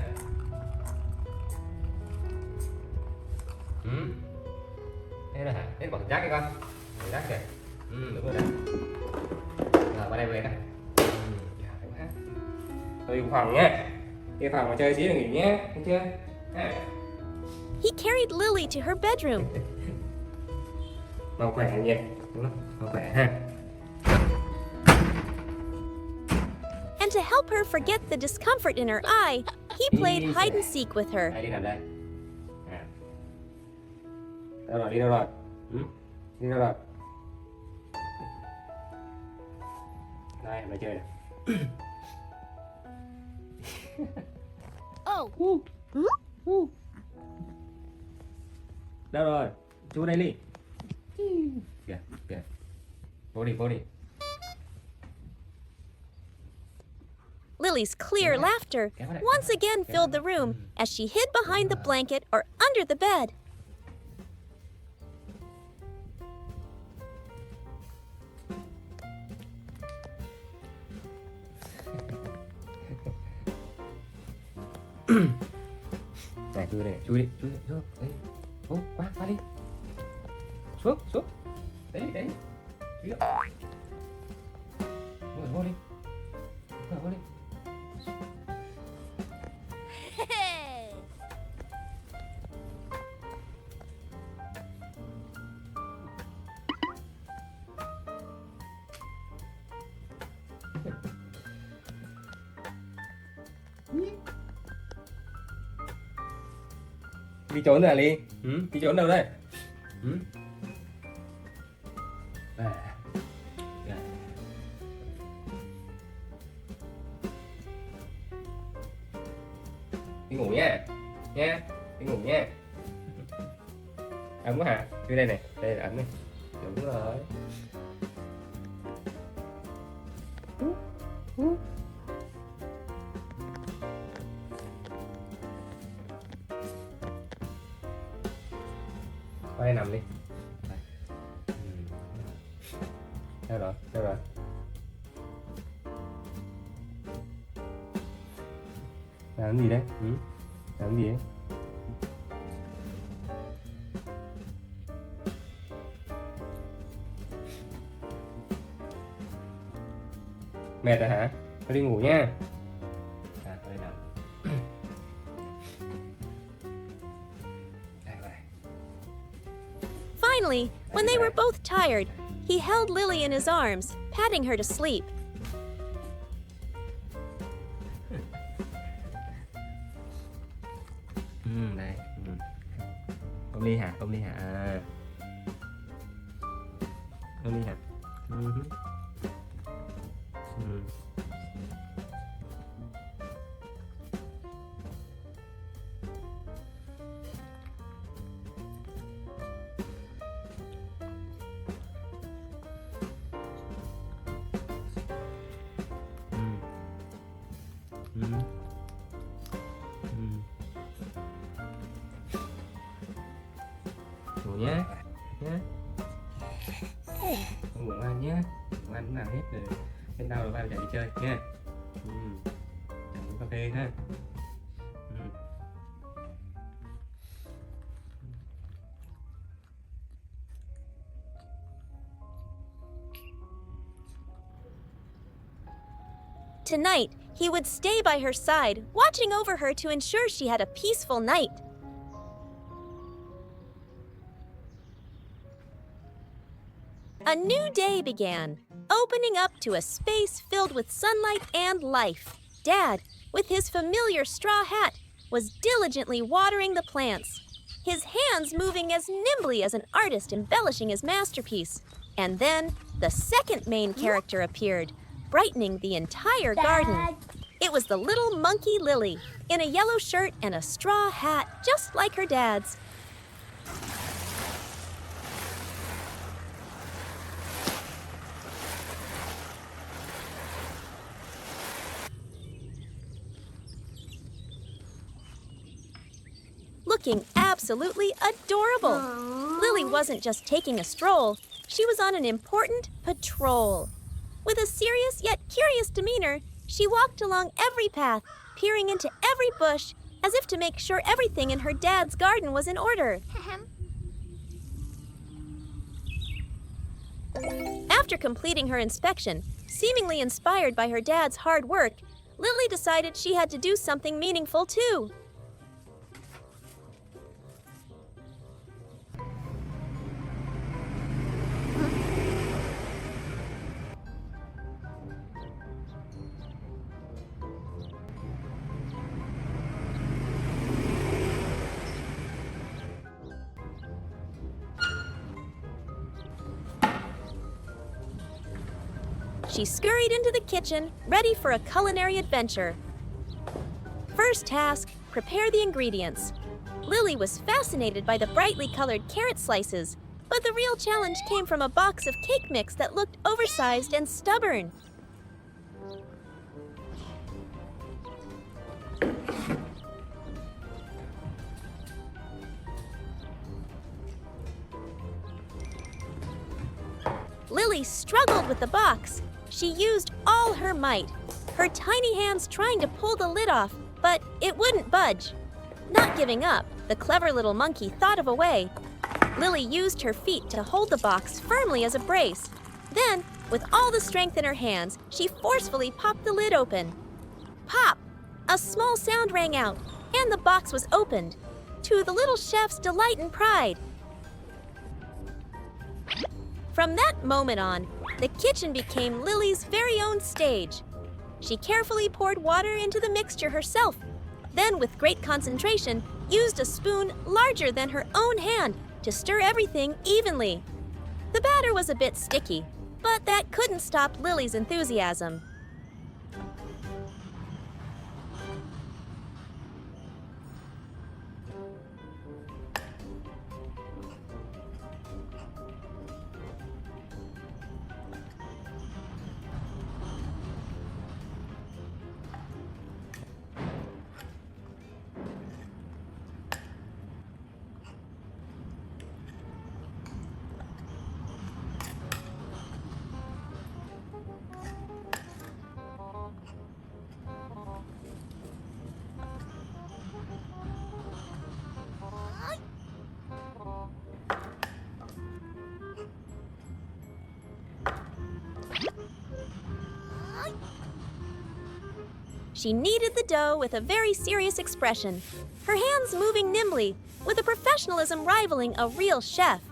Thế rồi hả? Thế bỏ rác đi con. Bỏ rác kìa. Đúng rồi đấy. Rồi qua đây về đây. Tôi đi phòng nhé. Đi phòng mà chơi xíu rồi nghỉ nhé. Thấy chưa? He carried Lily to her bedroom. Mau khỏe nhỉ? Đúng không? Mau khỏe ha. And to help her forget the discomfort in her eye, he played hide and seek with her. Đây đi nằm đây. Đâu rồi? Đi đâu rồi? Đi đâu rồi? Đây, mà chơi nè. Đâu rồi? Chú đây đi. Kìa, kìa. Vô đi. Lily's clear laughter once again filled the room as she hid behind the blanket or under the bed. Này, chui đây, chui đi. Đấy. Qua đi. Xuống. Đấy. Chui được. Vô đi. Đi trốn rồi à Ly? Đi trốn đâu đây? Đi ngủ nha. Đi ngủ nha. Ấm quá hả? Đưa đây này, đây là ấm này. Đúng rồi. Qua đây nằm đi. Đâu rồi? Làm gì đấy? Làm gì đấy? Mệt rồi hả? Thôi đi ngủ nha. Đây nằm. Finally, when they were both tired, he held Lily in his arms, patting her to sleep. Đây. Ôm Ly hả? Ôm Ly hả? nhé. Nhé. Không ngủ ngoan nhé. Ngoan lúc nào hết rồi. Hết đau rồi ba chạy đi chơi nha. Chẳng uống cà phê ha. Tonight, he would stay by her side, watching over her to ensure she had a peaceful night. A new day began, opening up to a space filled with sunlight and life. Dad, with his familiar straw hat, was diligently watering the plants, his hands moving as nimbly as an artist embellishing his masterpiece. And then the second main character appeared, brightening the entire garden. It was the little monkey Lily, in a yellow shirt and a straw hat, just like her dad's. Looking absolutely adorable. Lily wasn't just taking a stroll, she was on an important patrol. With a serious yet curious demeanor, she walked along every path, peering into every bush, as if to make sure everything in her dad's garden was in order. After completing her inspection, seemingly inspired by her dad's hard work, Lily decided she had to do something meaningful too. She scurried into the kitchen, ready for a culinary adventure. First task, prepare the ingredients. Lily was fascinated by the brightly colored carrot slices, but the real challenge came from a box of cake mix that looked oversized and stubborn. Lily struggled with the box. She used all her might, her tiny hands trying to pull the lid off, but it wouldn't budge. Not giving up, the clever little monkey thought of a way. Lily used her feet to hold the box firmly as a brace. Then, with all the strength in her hands, she forcefully popped the lid open. Pop! A small sound rang out, and the box was opened, to the little chef's delight and pride. From that moment on, the kitchen became Lily's very own stage. She carefully poured water into the mixture herself, then with great concentration, used a spoon larger than her own hand to stir everything evenly. The batter was a bit sticky, but that couldn't stop Lily's enthusiasm. She kneaded the dough with a very serious expression, her hands moving nimbly, with a professionalism rivaling a real chef.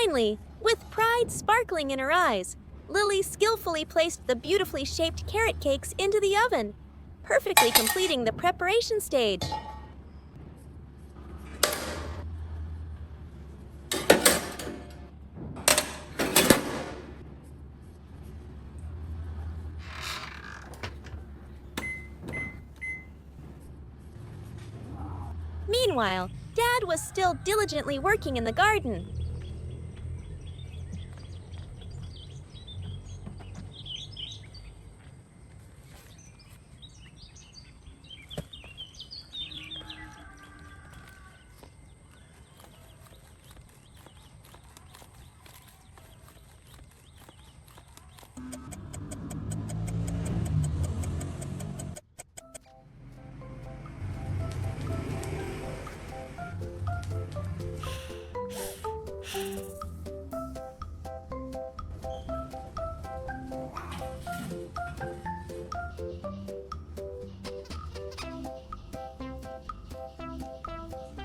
Finally, with pride sparkling in her eyes, Lily skillfully placed the beautifully shaped carrot cakes into the oven, perfectly completing the preparation stage. Meanwhile, Dad was still diligently working in the garden.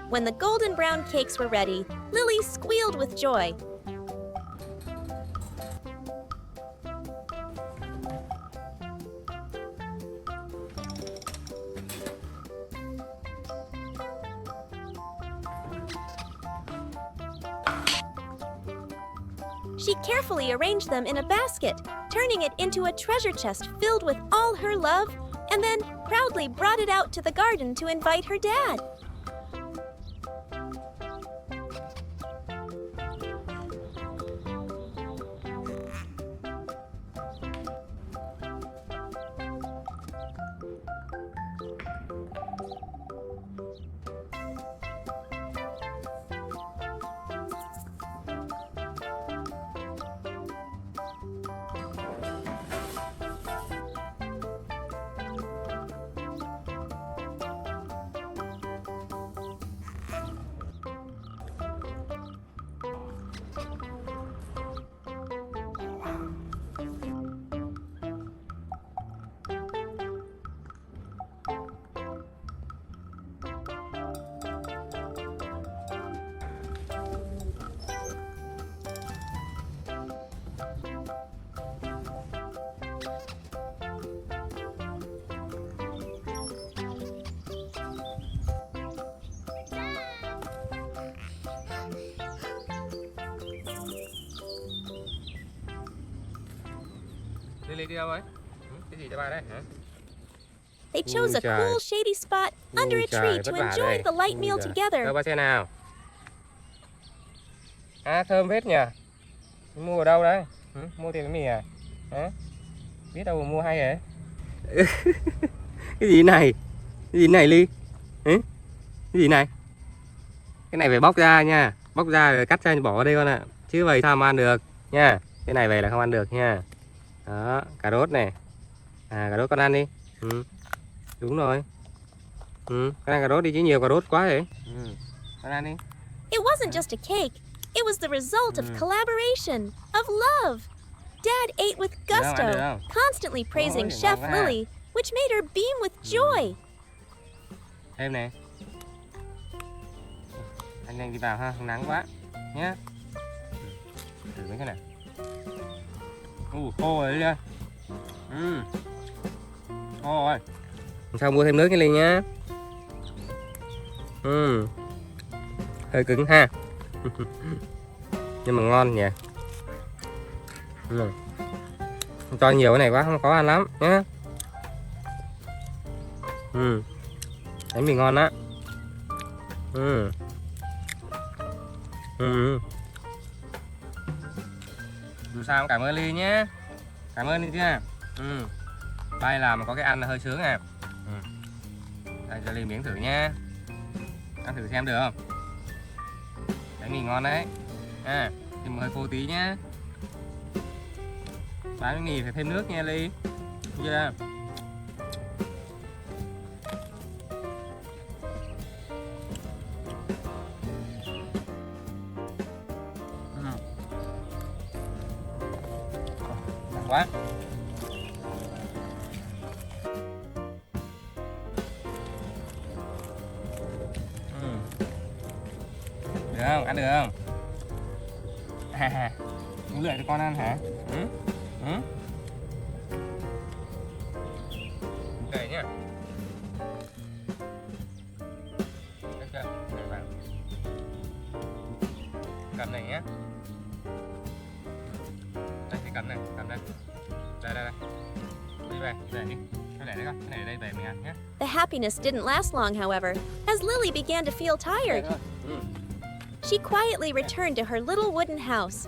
When the golden brown cakes were ready, Lily squealed with joy. She carefully arranged them in a basket, turning it into a treasure chest filled with all her love, and then proudly brought it out to the garden to invite her dad. Lily đi đâu ấy? Cái gì cho ba đấy hả? They chose a trời. cool, shady spot under a Ui tree trời, to vất vả enjoy đây. the light Ui meal giời. together. Đâu ba xe nào? À thơm phết nhỉ? Mua ở đâu đấy? Mua tiền cái mì à? Hả? Biết đâu mà mua hay vậy? Cái gì này? Cái gì này Ly? Cái gì này? Cái này phải bóc ra nha. Bóc ra rồi cắt ra bỏ vào đây con ạ. Chứ vậy sao mà ăn được nha. Cái này về là không ăn được nha. Đó, cà rốt này. À cà rốt con ăn đi. Đúng rồi. Con ăn cà rốt đi chứ nhiều cà rốt quá vậy. Con ăn đi. It wasn't just a cake. It was the result of collaboration, of love. Dad ate with gusto, constantly praising Chef Lily, which made her beam with joy. Thêm này. Anh nhanh đi vào ha, nắng quá nhé. Thử mấy cái này. Khô rồi đi. Khô rồi. Sao mua thêm nước cái ly nhá. Hơi cứng ha. Nhưng mà ngon nhỉ. Cho nhiều cái này quá không có ăn lắm nhé. Bánh mì ngon á. Dù sao cũng cảm ơn Ly nhé. Cảm ơn Ly chưa. Bay làm mà có cái ăn là hơi sướng à. Đây cho Ly miếng thử nha. Ăn thử xem được không. Bánh mì ngon đấy. Nhưng mà hơi khô tí nhá. Bán bánh mì phải thêm nước nha Ly. Được chưa? Quá. Được không? Ăn được không? Muốn lười cho con ăn hả? Ừ? Ừ? Kệ nhá. Được chưa? Để vào. Cầm này nhé. Đây thì cầm này, cầm đây. Đây đây đây. Đi về đi. Cái này đấy con, cái này đây về mình ăn nhé. The happiness didn't last long, however, as Lily began to feel tired. Ừ. She quietly returned to her little wooden house.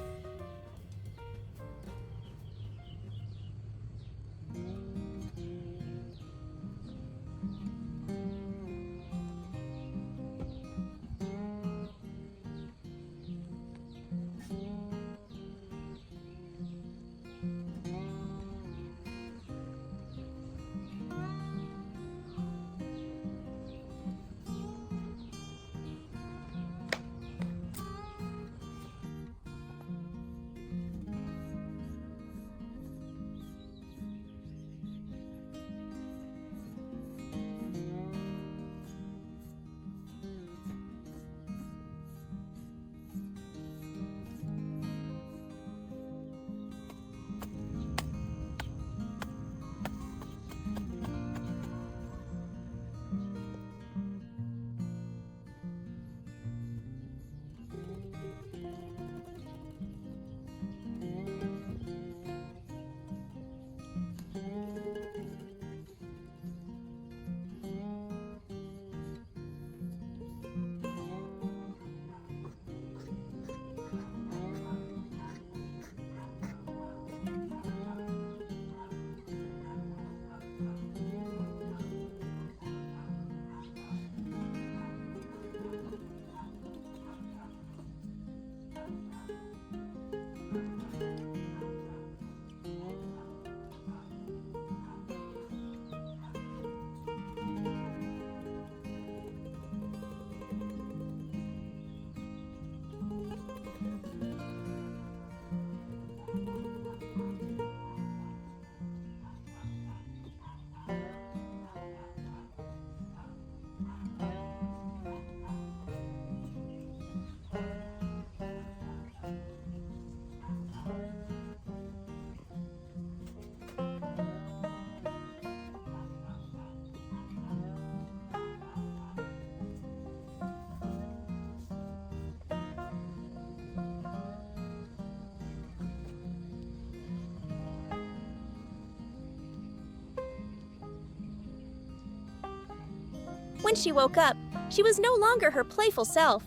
When she woke up, she was no longer her playful self.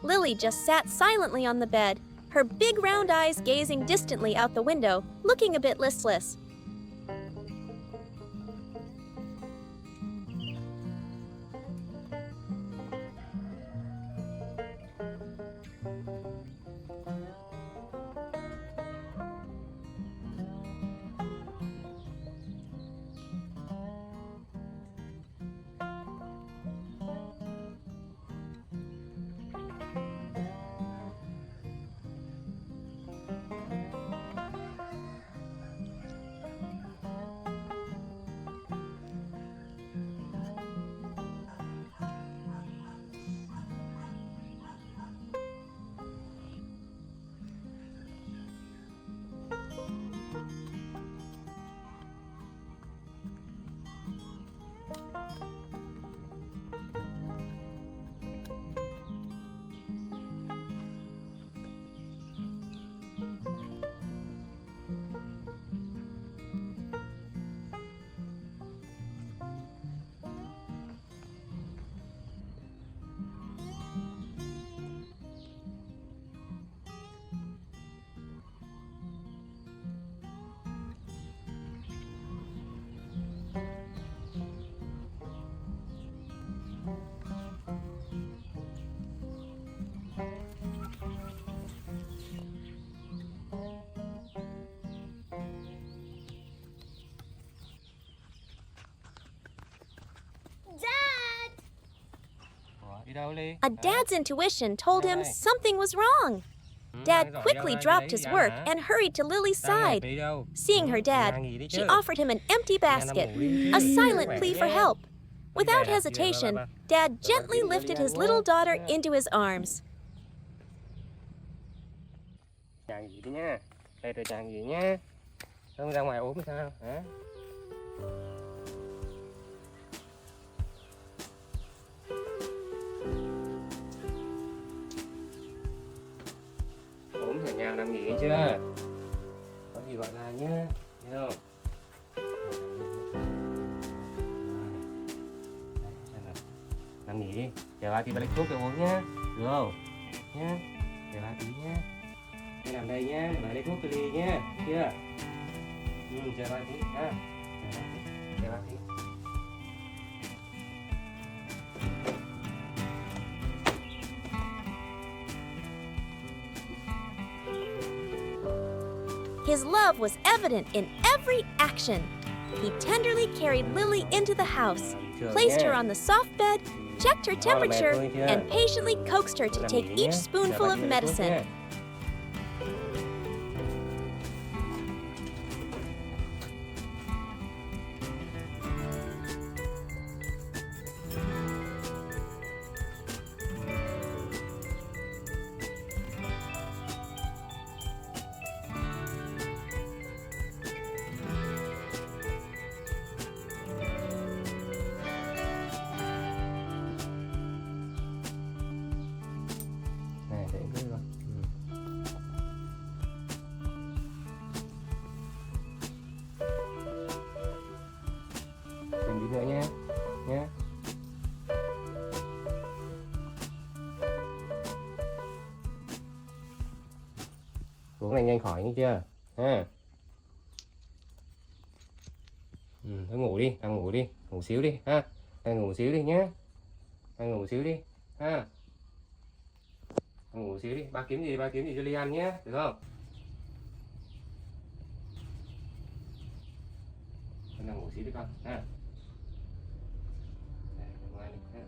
Lily just sat silently on the bed, her big round eyes gazing distantly out the window, looking a bit listless. Đi đâu Ly? A dad's intuition told him something was wrong. Dad quickly dropped his work and hurried to Lily's side. Đi đâu? Seeing her dad, she offered him an empty basket, a silent plea for help. Without hesitation, Dad gently lifted his little daughter into his arms. Chàng gì đi nha. Đây rồi chàng gì nhá. Không ra ngoài ốm sao hả? Ốm ở nhà nằm nghỉ chưa? Có gì gọi là nhá, thấy không? Nằm nghỉ đi, chờ ba tí bà lấy thuốc cho uống nhá, được không? Nhá, chờ ba tí nhá. Đây nằm đây nhá, để bà lấy thuốc cho Ly nhá, chưa? Chờ ba tí ha, chờ ba tí. His love was evident in every action. He tenderly carried Lily into the house, placed her on the soft bed, checked her temperature, and patiently coaxed her to take each spoonful of medicine. Này, để cái rồi. Đừng đi nữa nhé, nhé. Uống này nhanh khỏi nghe chưa? Ha. Thôi ngủ đi, ngủ đi, ngủ xíu đi ha. Ngủ xíu đi nhé. Ngủ xíu đi ha. Ngủ xíu đi, ba kiếm gì cho Ly ăn nhé, được không? Con nào ngủ xíu đi con ha. Đây, ngoan đi ha.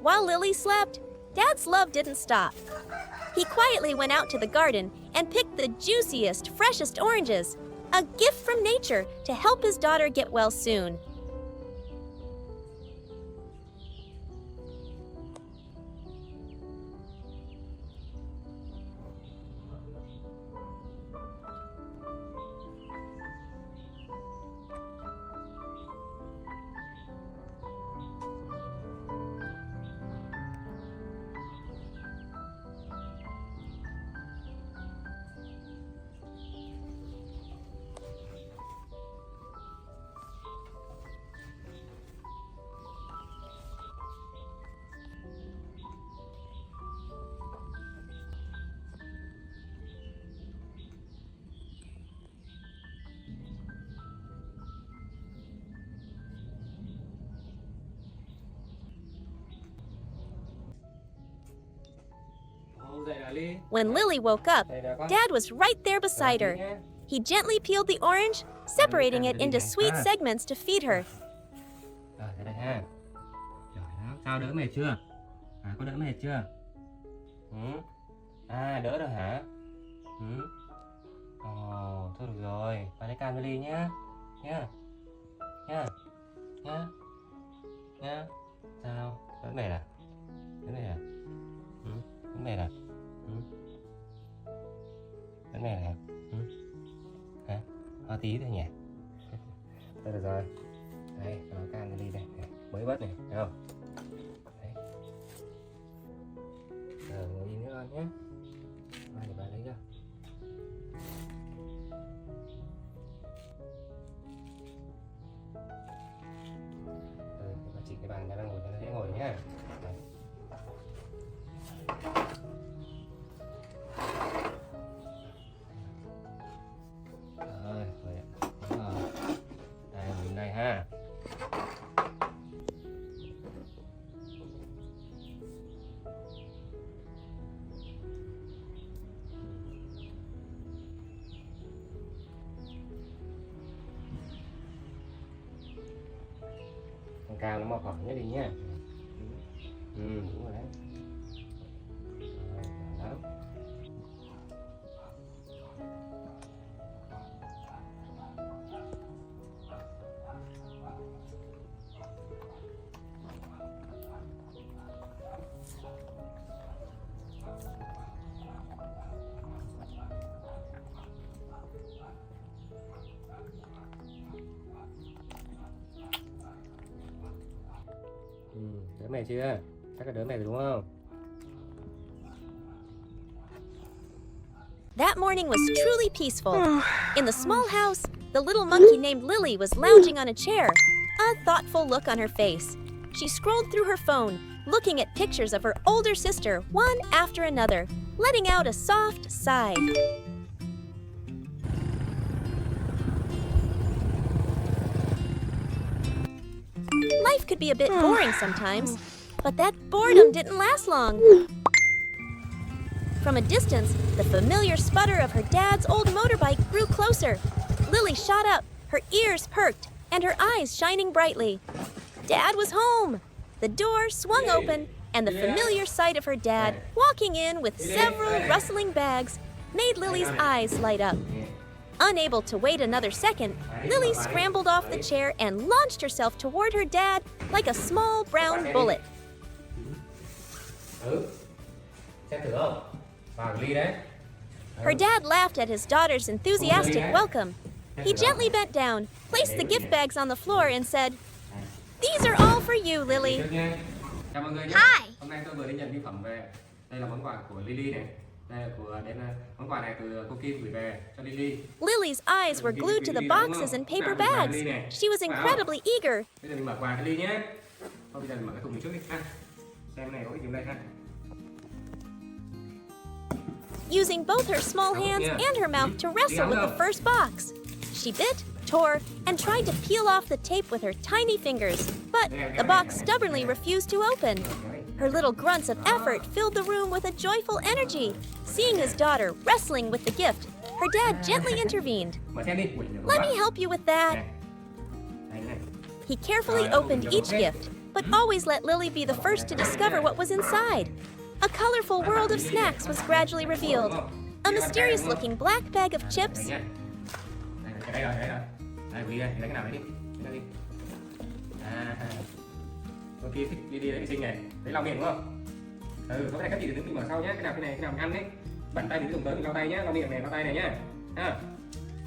While Lily slept, Dad's love didn't stop. He quietly went out to the garden and picked the juiciest, freshest oranges, a gift from nature to help his daughter get well soon. When Lily woke up, Dad was right there beside her. He gently peeled the orange, separating it into sweet segments to feed her. Rồi, thế đây ha. Rồi đó, sao đỡ mệt chưa? Có đỡ mệt chưa? Đỡ rồi hả? Thôi được rồi, bà lấy cam cho Ly nhá. Nhá. Nhá. Nhá. Nhá. Sao? Đỡ mệt à? Đỡ mệt à? Đỡ mệt à? Đỡ mệt à? Hả? Ho tí thôi nhỉ? Thôi được rồi. Đây, nó cam cho Ly đây. Mới vớt này, thấy không? Đấy. Giờ ngồi yên nữa con nhé. Mai để bà lấy cho. Bà chỉ cái bàn ra ngồi cho nó dễ ngồi nhá. Đây. cao nó mò khỏi nhé đi nhá. Đúng rồi đấy. Đó. Đỡ mẹ chưa? Chắc là đỡ mẹ rồi đúng không? That morning was truly peaceful. In the small house, the little monkey named Lily was lounging on a chair, a thoughtful look on her face. She scrolled through her phone, looking at pictures of her older sister, one after another, letting out a soft sigh. Life could be a bit boring sometimes, but that boredom didn't last long. From a distance, the familiar sputter of her dad's old motorbike grew closer. Lily shot up, her ears perked, and her eyes shining brightly. Dad was home! The door swung open, and the familiar sight of her dad walking in with several rustling bags made Lily's eyes light up. Unable to wait another second, Lily scrambled off the chair and launched herself toward her dad like a small brown bullet. Xem thử không? Vào ly đấy. Her dad laughed at his daughter's enthusiastic welcome. He gently bent down, placed the gift bags on the floor, and said, "These are all for you, Lily." Chào mọi người nhé. Hi. Hôm nay tôi vừa đi nhận bưu phẩm về. Đây là món quà của Lily này. Đây là món quà này từ cô Kim gửi về cho Lily. Lily's eyes were glued to the boxes and paper bags. She was incredibly eager. Bây giờ mình mở quà cho Lily nhé. Thôi bây giờ mình mở cái thùng này trước đi ha. Xem cái này có cái gì đây ha. Using both her small hands and her mouth to wrestle with the first box. She bit, tore, and tried to peel off the tape with her tiny fingers, but the box stubbornly refused to open. Her little grunts of effort filled the room with a joyful energy. Seeing his daughter wrestling with the gift, her dad gently intervened. Mở xem đi. "Let me help you with that." He carefully opened each gift, but always let Lily be the first to discover what was inside. A colorful world of snacks was gradually revealed. A mysterious-looking black bag of chips, Đây rồi, đây rồi. Đây, Lily đây, lấy cái nào đấy đi. Lấy nào đi. Cô Kim thích Lily đấy xinh này. Đấy lau miệng đúng không? Có cái này các chị đừng mở sau nhé. Cái nào mình ăn đấy. Bẩn tay đừng dùng tới mình lau tay nhé, lau miệng này, lau tay này nhá.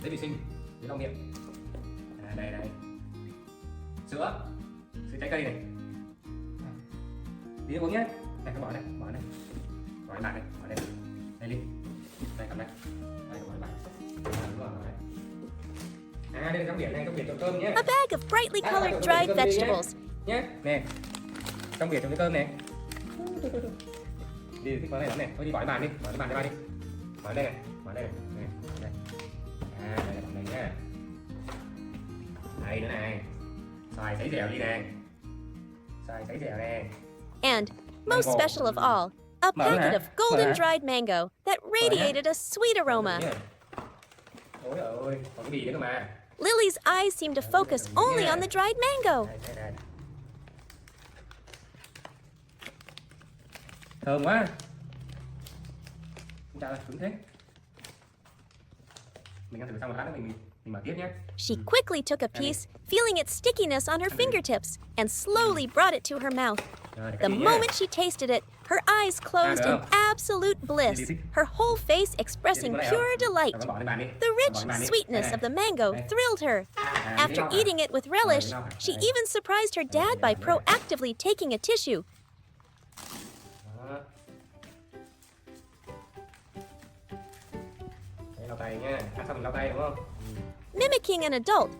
Đấy vệ sinh, đấy lau miệng. Đây. Sữa trái cây này. Tí uống nhé. Đây, bỏ đây. Bỏ lại đây. Đây đi. Đây cầm đây. Đây bỏ lại. Đúng rồi. Đây là trong biển trộn cơm nhé. a bag of brightly colored dried vegetables, Nhé. Nè. Trong biển trộn cái cơm này. Đi thích món này lắm này. Thôi đi bỏ cái bàn đi, bỏ cái bàn cho ba đi. Bỏ đây này. Đây. Đây là bọn này nhá. Đây nữa này. Xoài sấy dẻo đi nè. and, most special of all, a packet of golden dried mango that radiated a sweet aroma. Ôi ơi, còn cái gì nữa cơ mà. Lily's eyes seemed to focus only on the dried mango. Đây. Thơm quá. Chào ơi, cứng thế. Mình ăn thử xong một lát nữa mình mở tiếp nhé. She quickly took a piece, feeling its stickiness on her fingertips, and slowly brought it to her mouth. The moment she tasted it, her eyes closed in absolute bliss, her whole face expressing pure delight. The rich sweetness of the mango thrilled her. After eating it with relish, she even surprised her dad by proactively taking a tissue. Lau tay nha. Ăn xong mình lau tay đúng không? Mimicking an adult,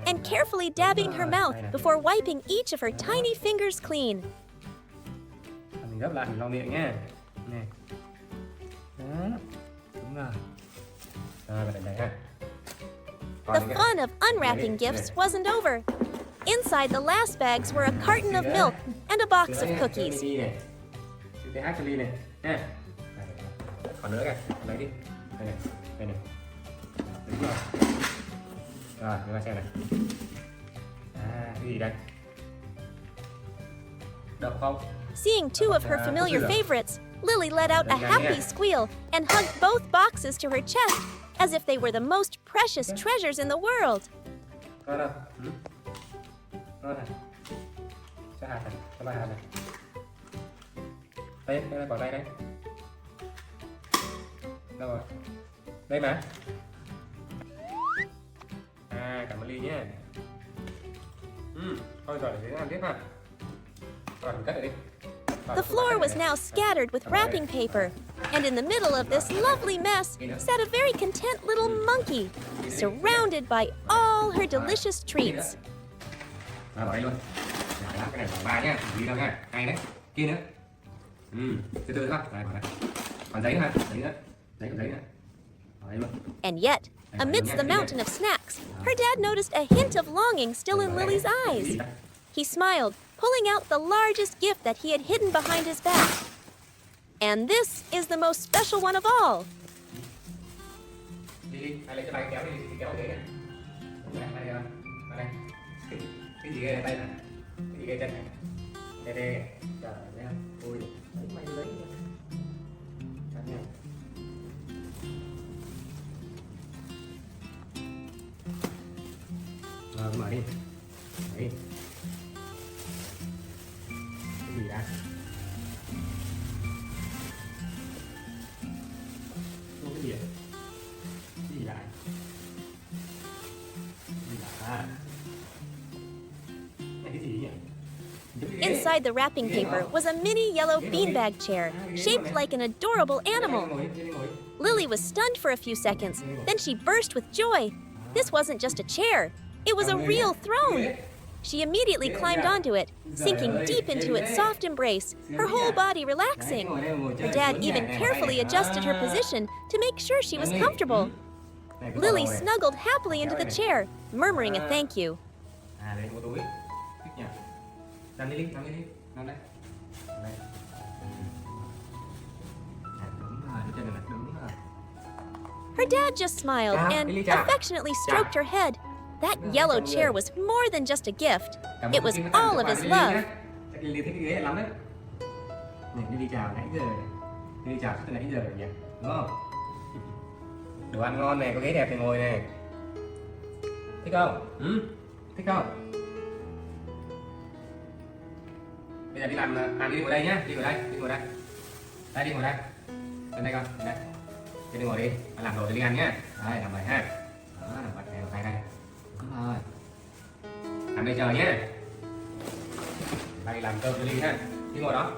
and carefully dabbing her mouth before wiping each of her tiny fingers clean. Mình gấp lại mình lau miệng nha. Nè. Đó. Đúng rồi. Rồi đây ha. The fun of unwrapping gifts wasn't over. Inside the last bags were a carton of milk and a box of cookies. TH cho Ly này nha. Còn nữa kìa, lấy đi. Đây này. Đúng rồi. Rồi, chúng ta xem này. Cái gì đây? Được không? Seeing two of her familiar favorites, Lily let out a happy squeal and hugged both boxes to her chest as if they were the most precious treasures in the world. Ngon không? Ngon này. Cho hạt này, cho ba hạt này. Đây là quả đây đấy. Đâu rồi? Đây mà. Cảm ơn Ly nhé. Thôi rồi để ăn tiếp ha. Rồi mình cắt lại đi. The floor was now scattered with wrapping paper, and in the middle of this lovely mess sat a very content little monkey, surrounded by all her delicious treats. Rồi bỏ đây luôn. Cái này bỏ ba nhá, đi đâu nha. Hay đấy. Kia nữa. Từ từ thôi. Đây bỏ đây. Còn giấy hả? Giấy nữa. Giấy còn giấy nữa. Bỏ đây luôn. And yet, amidst the mountain of snacks, her dad noticed a hint of longing still in Lily's eyes. He smiled, pulling out the largest gift that he had hidden behind his back. And this is the most special one of all. Đi, lấy cái bài kéo đi, kéo ghế này. Đây, đây. Cái gì ghê ở đây này? Cái gì ghê chân này? Đây đây. Trời ơi, ui, mày lấy nha. Chặt nha. Rồi, mở đi. Đấy. Cái gì đã? Cái gì vậy? Cái gì lại? Cái gì lại? Cái gì vậy? Inside the wrapping paper was a mini yellow beanbag chair, shaped like an adorable animal. Lily was stunned for a few seconds, then she burst with joy. This wasn't just a chair, it was a real throne. She immediately climbed onto it, sinking deep into its soft embrace, her whole body relaxing. Her dad even carefully adjusted her position to make sure she was comfortable. Lily snuggled happily into the chair, murmuring a thank you. Đây có túi. Thích nhỉ? Nằm đi, nằm đi. Nằm đây. Đây. Đúng rồi, cái chân này đúng rồi. Her dad just smiled and affectionately stroked her head. That yellow chair was more than just a gift. It was all of his love. Chắc Lily thích cái ghế lắm đấy. Này, Lily chào nãy giờ. Lily chào từ nãy giờ rồi nhỉ? Đúng không? Đồ ăn ngon này, có ghế đẹp thì ngồi này. Thích không? Thích không? Bây giờ đi làm, đi ngồi đây nhá, đi ngồi đây, đi ngồi đây. Đây, đi ngồi đây. Lên đây con, lên đây. Đi ngồi đi, làm đồ để đi ăn nhá. Đây, làm vậy ha. Đó, làm vậy này, tay đây. Đúng rồi. Làm đây chờ nhé. Đây làm cơm cho Ly ha. Đi ngồi đó.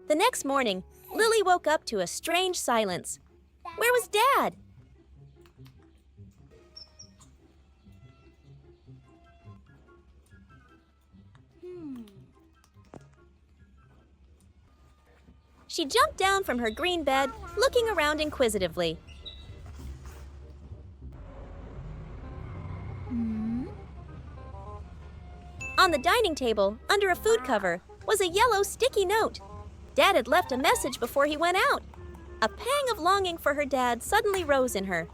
The next morning, Lily woke up to a strange silence. Where was Dad? She jumped down from her green bed, looking around inquisitively. On the dining table, under a food cover, was a yellow sticky note. Dad had left a message before he went out. A pang of longing for her dad suddenly rose in her.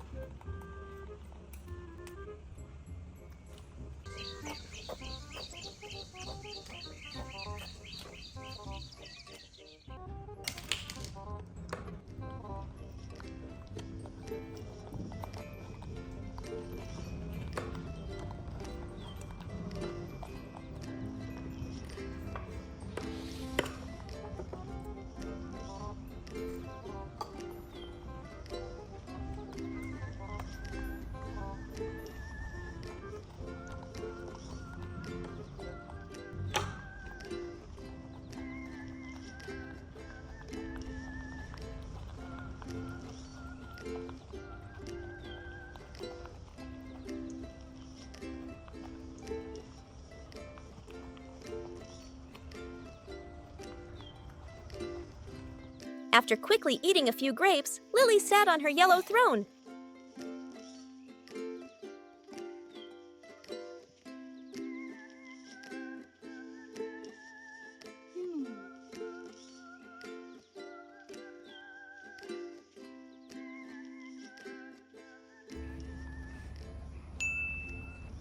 After quickly eating a few grapes, Lily sat on her yellow throne.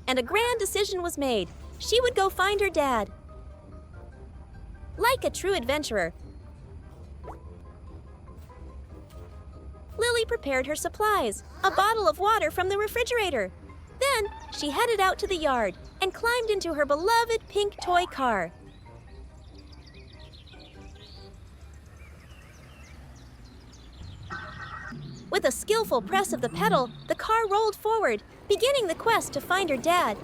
And a grand decision was made. She would go find her dad. Like a true adventurer, Lily prepared her supplies, a bottle of water from the refrigerator. Then she headed out to the yard and climbed into her beloved pink toy car. With a skillful press of the pedal, the car rolled forward, beginning the quest to find her dad.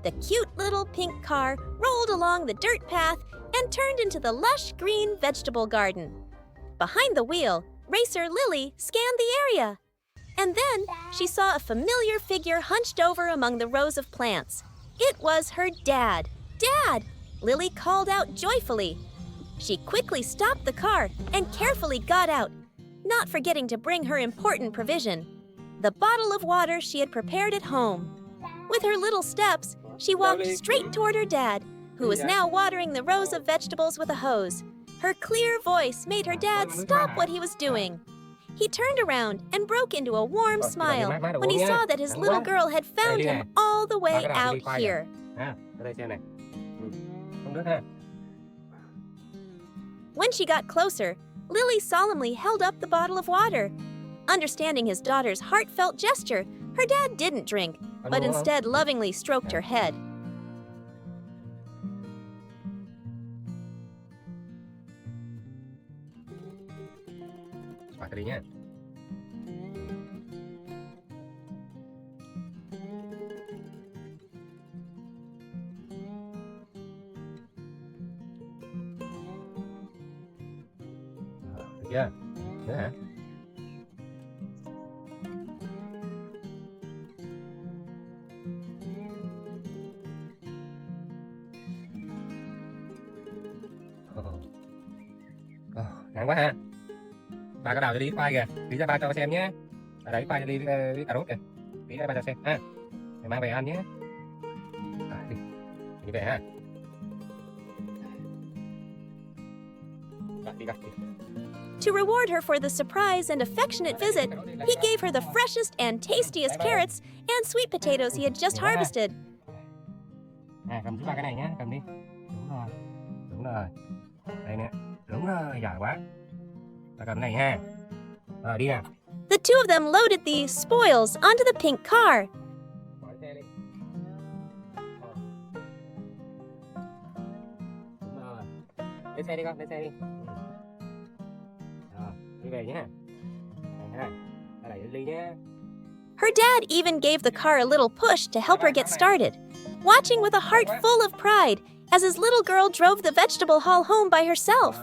The cute little pink car rolled along the dirt path and turned into the lush green vegetable garden. Behind the wheel, racer Lily scanned the area. And then she saw a familiar figure hunched over among the rows of plants. It was her dad. "Dad!" Lily called out joyfully. She quickly stopped the car and carefully got out, not forgetting to bring her important provision, the bottle of water she had prepared at home. With her little steps, she walked straight toward her dad, who was now watering the rows of vegetables with a hose. Her clear voice made her dad stop what he was doing. He turned around and broke into a warm smile when he saw that his little girl had found him all the way out here. When she got closer, Lily solemnly held up the bottle of water. Understanding his daughter's heartfelt gesture, her dad didn't drink, but instead lovingly stroked her head. Được chưa? Nữa hả? Nặng quá ha. Ba có đào cho Lý khoai kìa. Lý ra ba cho xem nhé. Ở đấy khoai cho Lý với cà rốt kìa. Lý ra ba cho xem ha. Để mang về ăn nhé. Đi. Đi về ha. Đi gặp. To reward her for the surprise and affectionate visit, he gave her the freshest and tastiest carrots and sweet potatoes he had just harvested. Cầm giúp ba cái này nhé, cầm đi. Đúng rồi. Đúng rồi. Đây nè. Đúng rồi, giỏi quá. Ba cầm này ha. Rồi đi nào. The two of them loaded the spoils onto the pink car. Bỏ xe đi. Đúng rồi. Lên xe đi con, lên xe đi. Rồi, đi về nhé. Này ha. Ta đẩy Ly nhé. Her dad even gave the car a little push to help her get started, watching with a heart full of pride as his little girl drove the vegetable haul home by herself.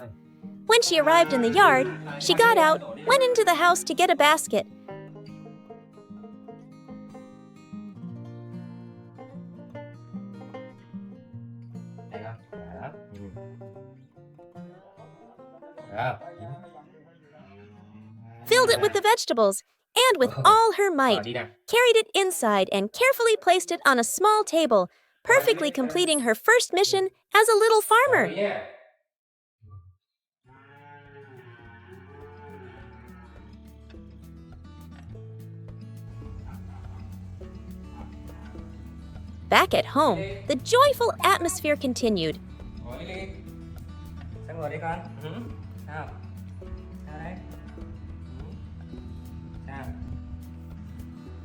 When she arrived in the yard, she got out, went into the house to get a basket. Filled it with the vegetables, and with all her might, carried it inside and carefully placed it on a small table, perfectly completing her first mission as a little farmer. Back at home, the joyful atmosphere continued. Sao ngồi đi con? Sao? Sao đấy? Sao?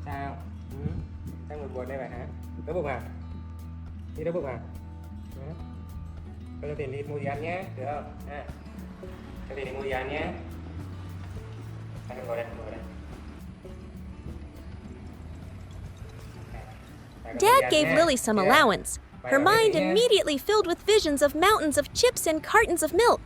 Sao? Sao ngồi buồn đây vậy hả? Đói bụng à? Đi đói bụng à? Cho tiền đi mua gì ăn nhé, được không? Cho tiền đi mua gì ăn nhé. Anh ngồi đây, ngồi đây. Dad gave Lily some allowance, Her mind immediately filled with visions of mountains of chips and cartons of milk.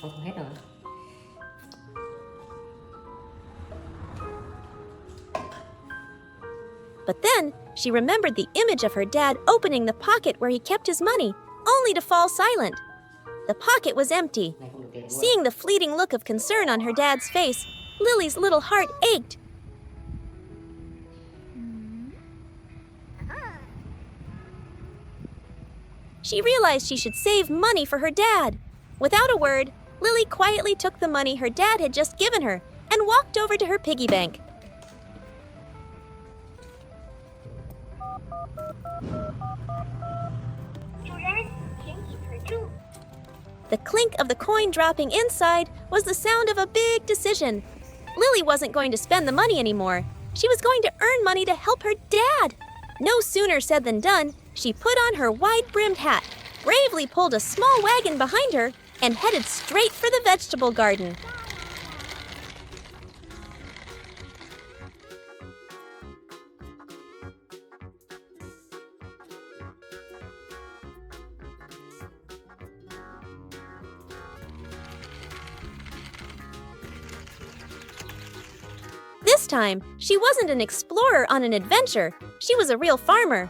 Không hết rồi. But then, she remembered the image of her dad opening the pocket where he kept his money, only to fall silent. The pocket was empty. Này không được tiền luôn. Seeing the fleeting look of concern on her dad's face, Lily's little heart ached. She realized she should save money for her dad. Without a word, Lily quietly took the money her dad had just given her and walked over to her piggy bank. The clink of the coin dropping inside was the sound of a big decision. Lily wasn't going to spend the money anymore. She was going to earn money to help her dad. No sooner said than done, she put on her wide-brimmed hat, bravely pulled a small wagon behind her, and headed straight for the vegetable garden. This time, she wasn't an explorer on an adventure. She was a real farmer.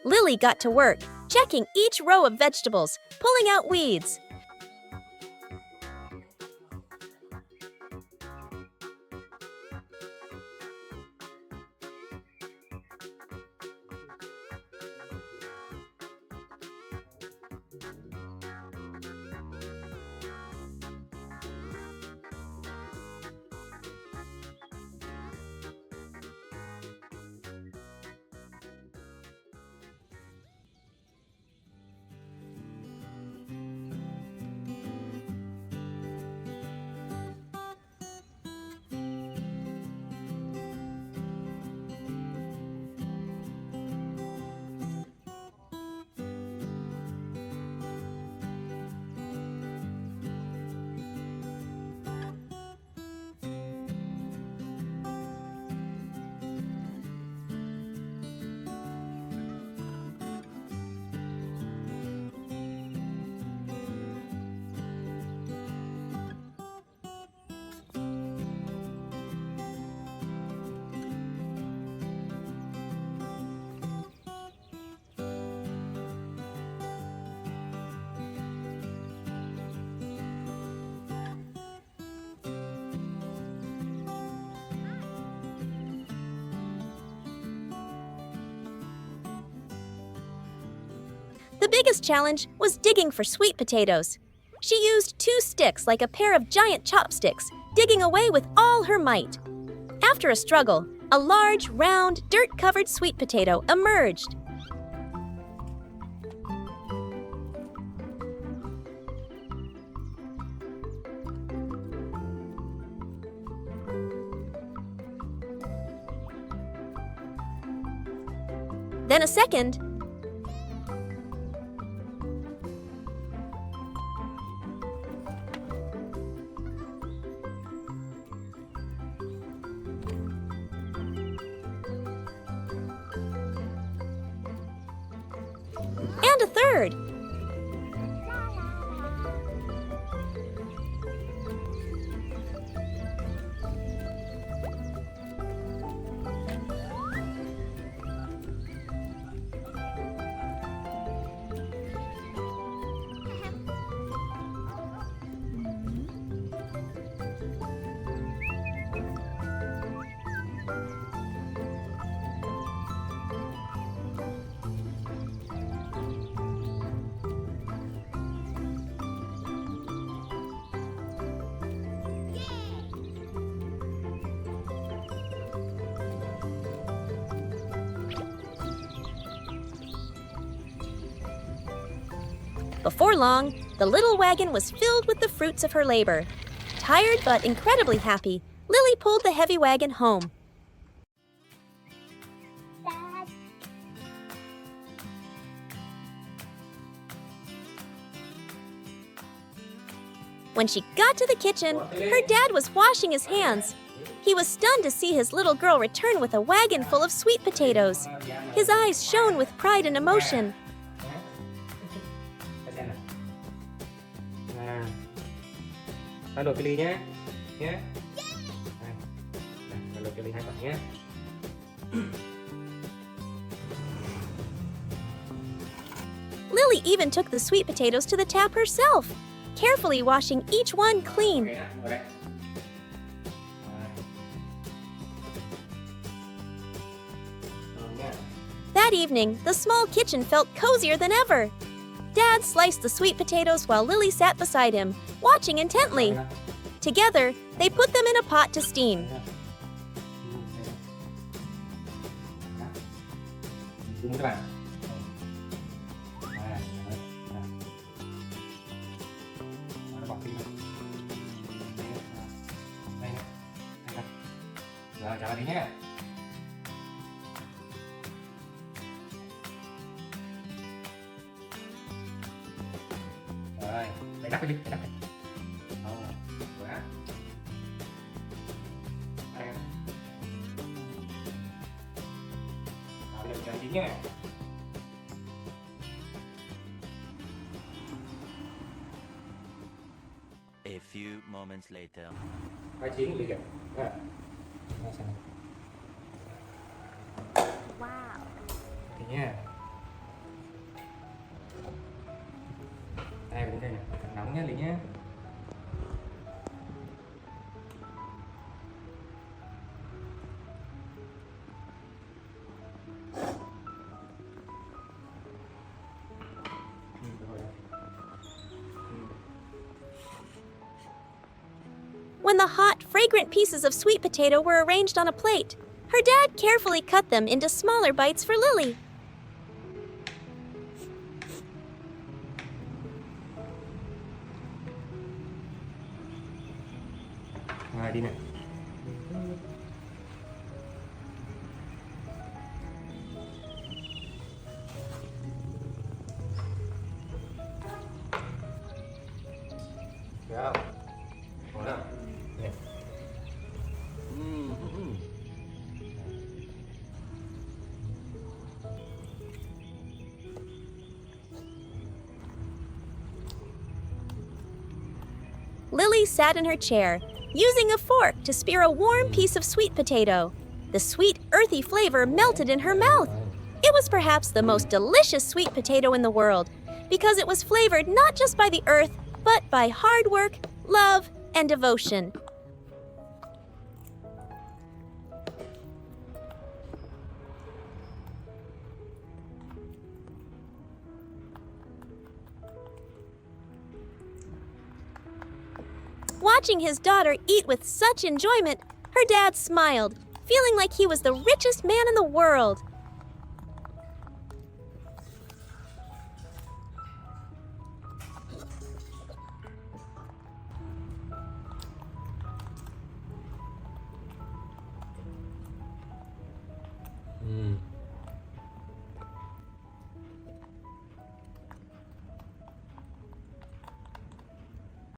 Lily got to work, checking each row of vegetables, pulling out weeds. The biggest challenge was digging for sweet potatoes. She used 2 sticks like a pair of giant chopsticks, digging away with all her might. After a struggle, a large, round, dirt-covered sweet potato emerged. Then a second, and a third. Before long, the little wagon was filled with the fruits of her labor. Tired but incredibly happy, Lily pulled the heavy wagon home. When she got to the kitchen, her dad was washing his hands. He was stunned to see his little girl return with a wagon full of sweet potatoes. His eyes shone with pride and emotion. Tao đổ cái ly nhé. Nhé. Đây. Tao đổ cái ly 2 quả nhé. Lily even took the sweet potatoes to the tap herself, carefully washing each one clean. Ok ạ, vào đây. Rồi nhé. That evening, the small kitchen felt cozier than ever. Dad sliced the sweet potatoes while Lily sat beside him, watching intently. Together, they put them in a pot to steam. Đúng các bạn. Bỏ đi. Đây này. Rồi, trả lại đi nhé. Rồi, để đắp đi, để đắp đi. Quá. Đây. Rồi, bây giờ trả lại nhé. A few moments later. Hai chiến đi kìa. Đây. Đây xem. Wow. Thì nha. Đây đến đây nè, nóng nhé Lý nhé. When the hot, fragrant pieces of sweet potato were arranged on a plate, her dad carefully cut them into smaller bites for Lily. Rồi đi nè. Được không? Ổn không? Nè. Lily sat in her chair, using a fork to spear a warm piece of sweet potato. The sweet, earthy flavor melted in her mouth. It was perhaps the most delicious sweet potato in the world, because it was flavored not just by the earth, but by hard work, love, and devotion. Watching his daughter eat with such enjoyment, her dad smiled, feeling like he was the richest man in the world.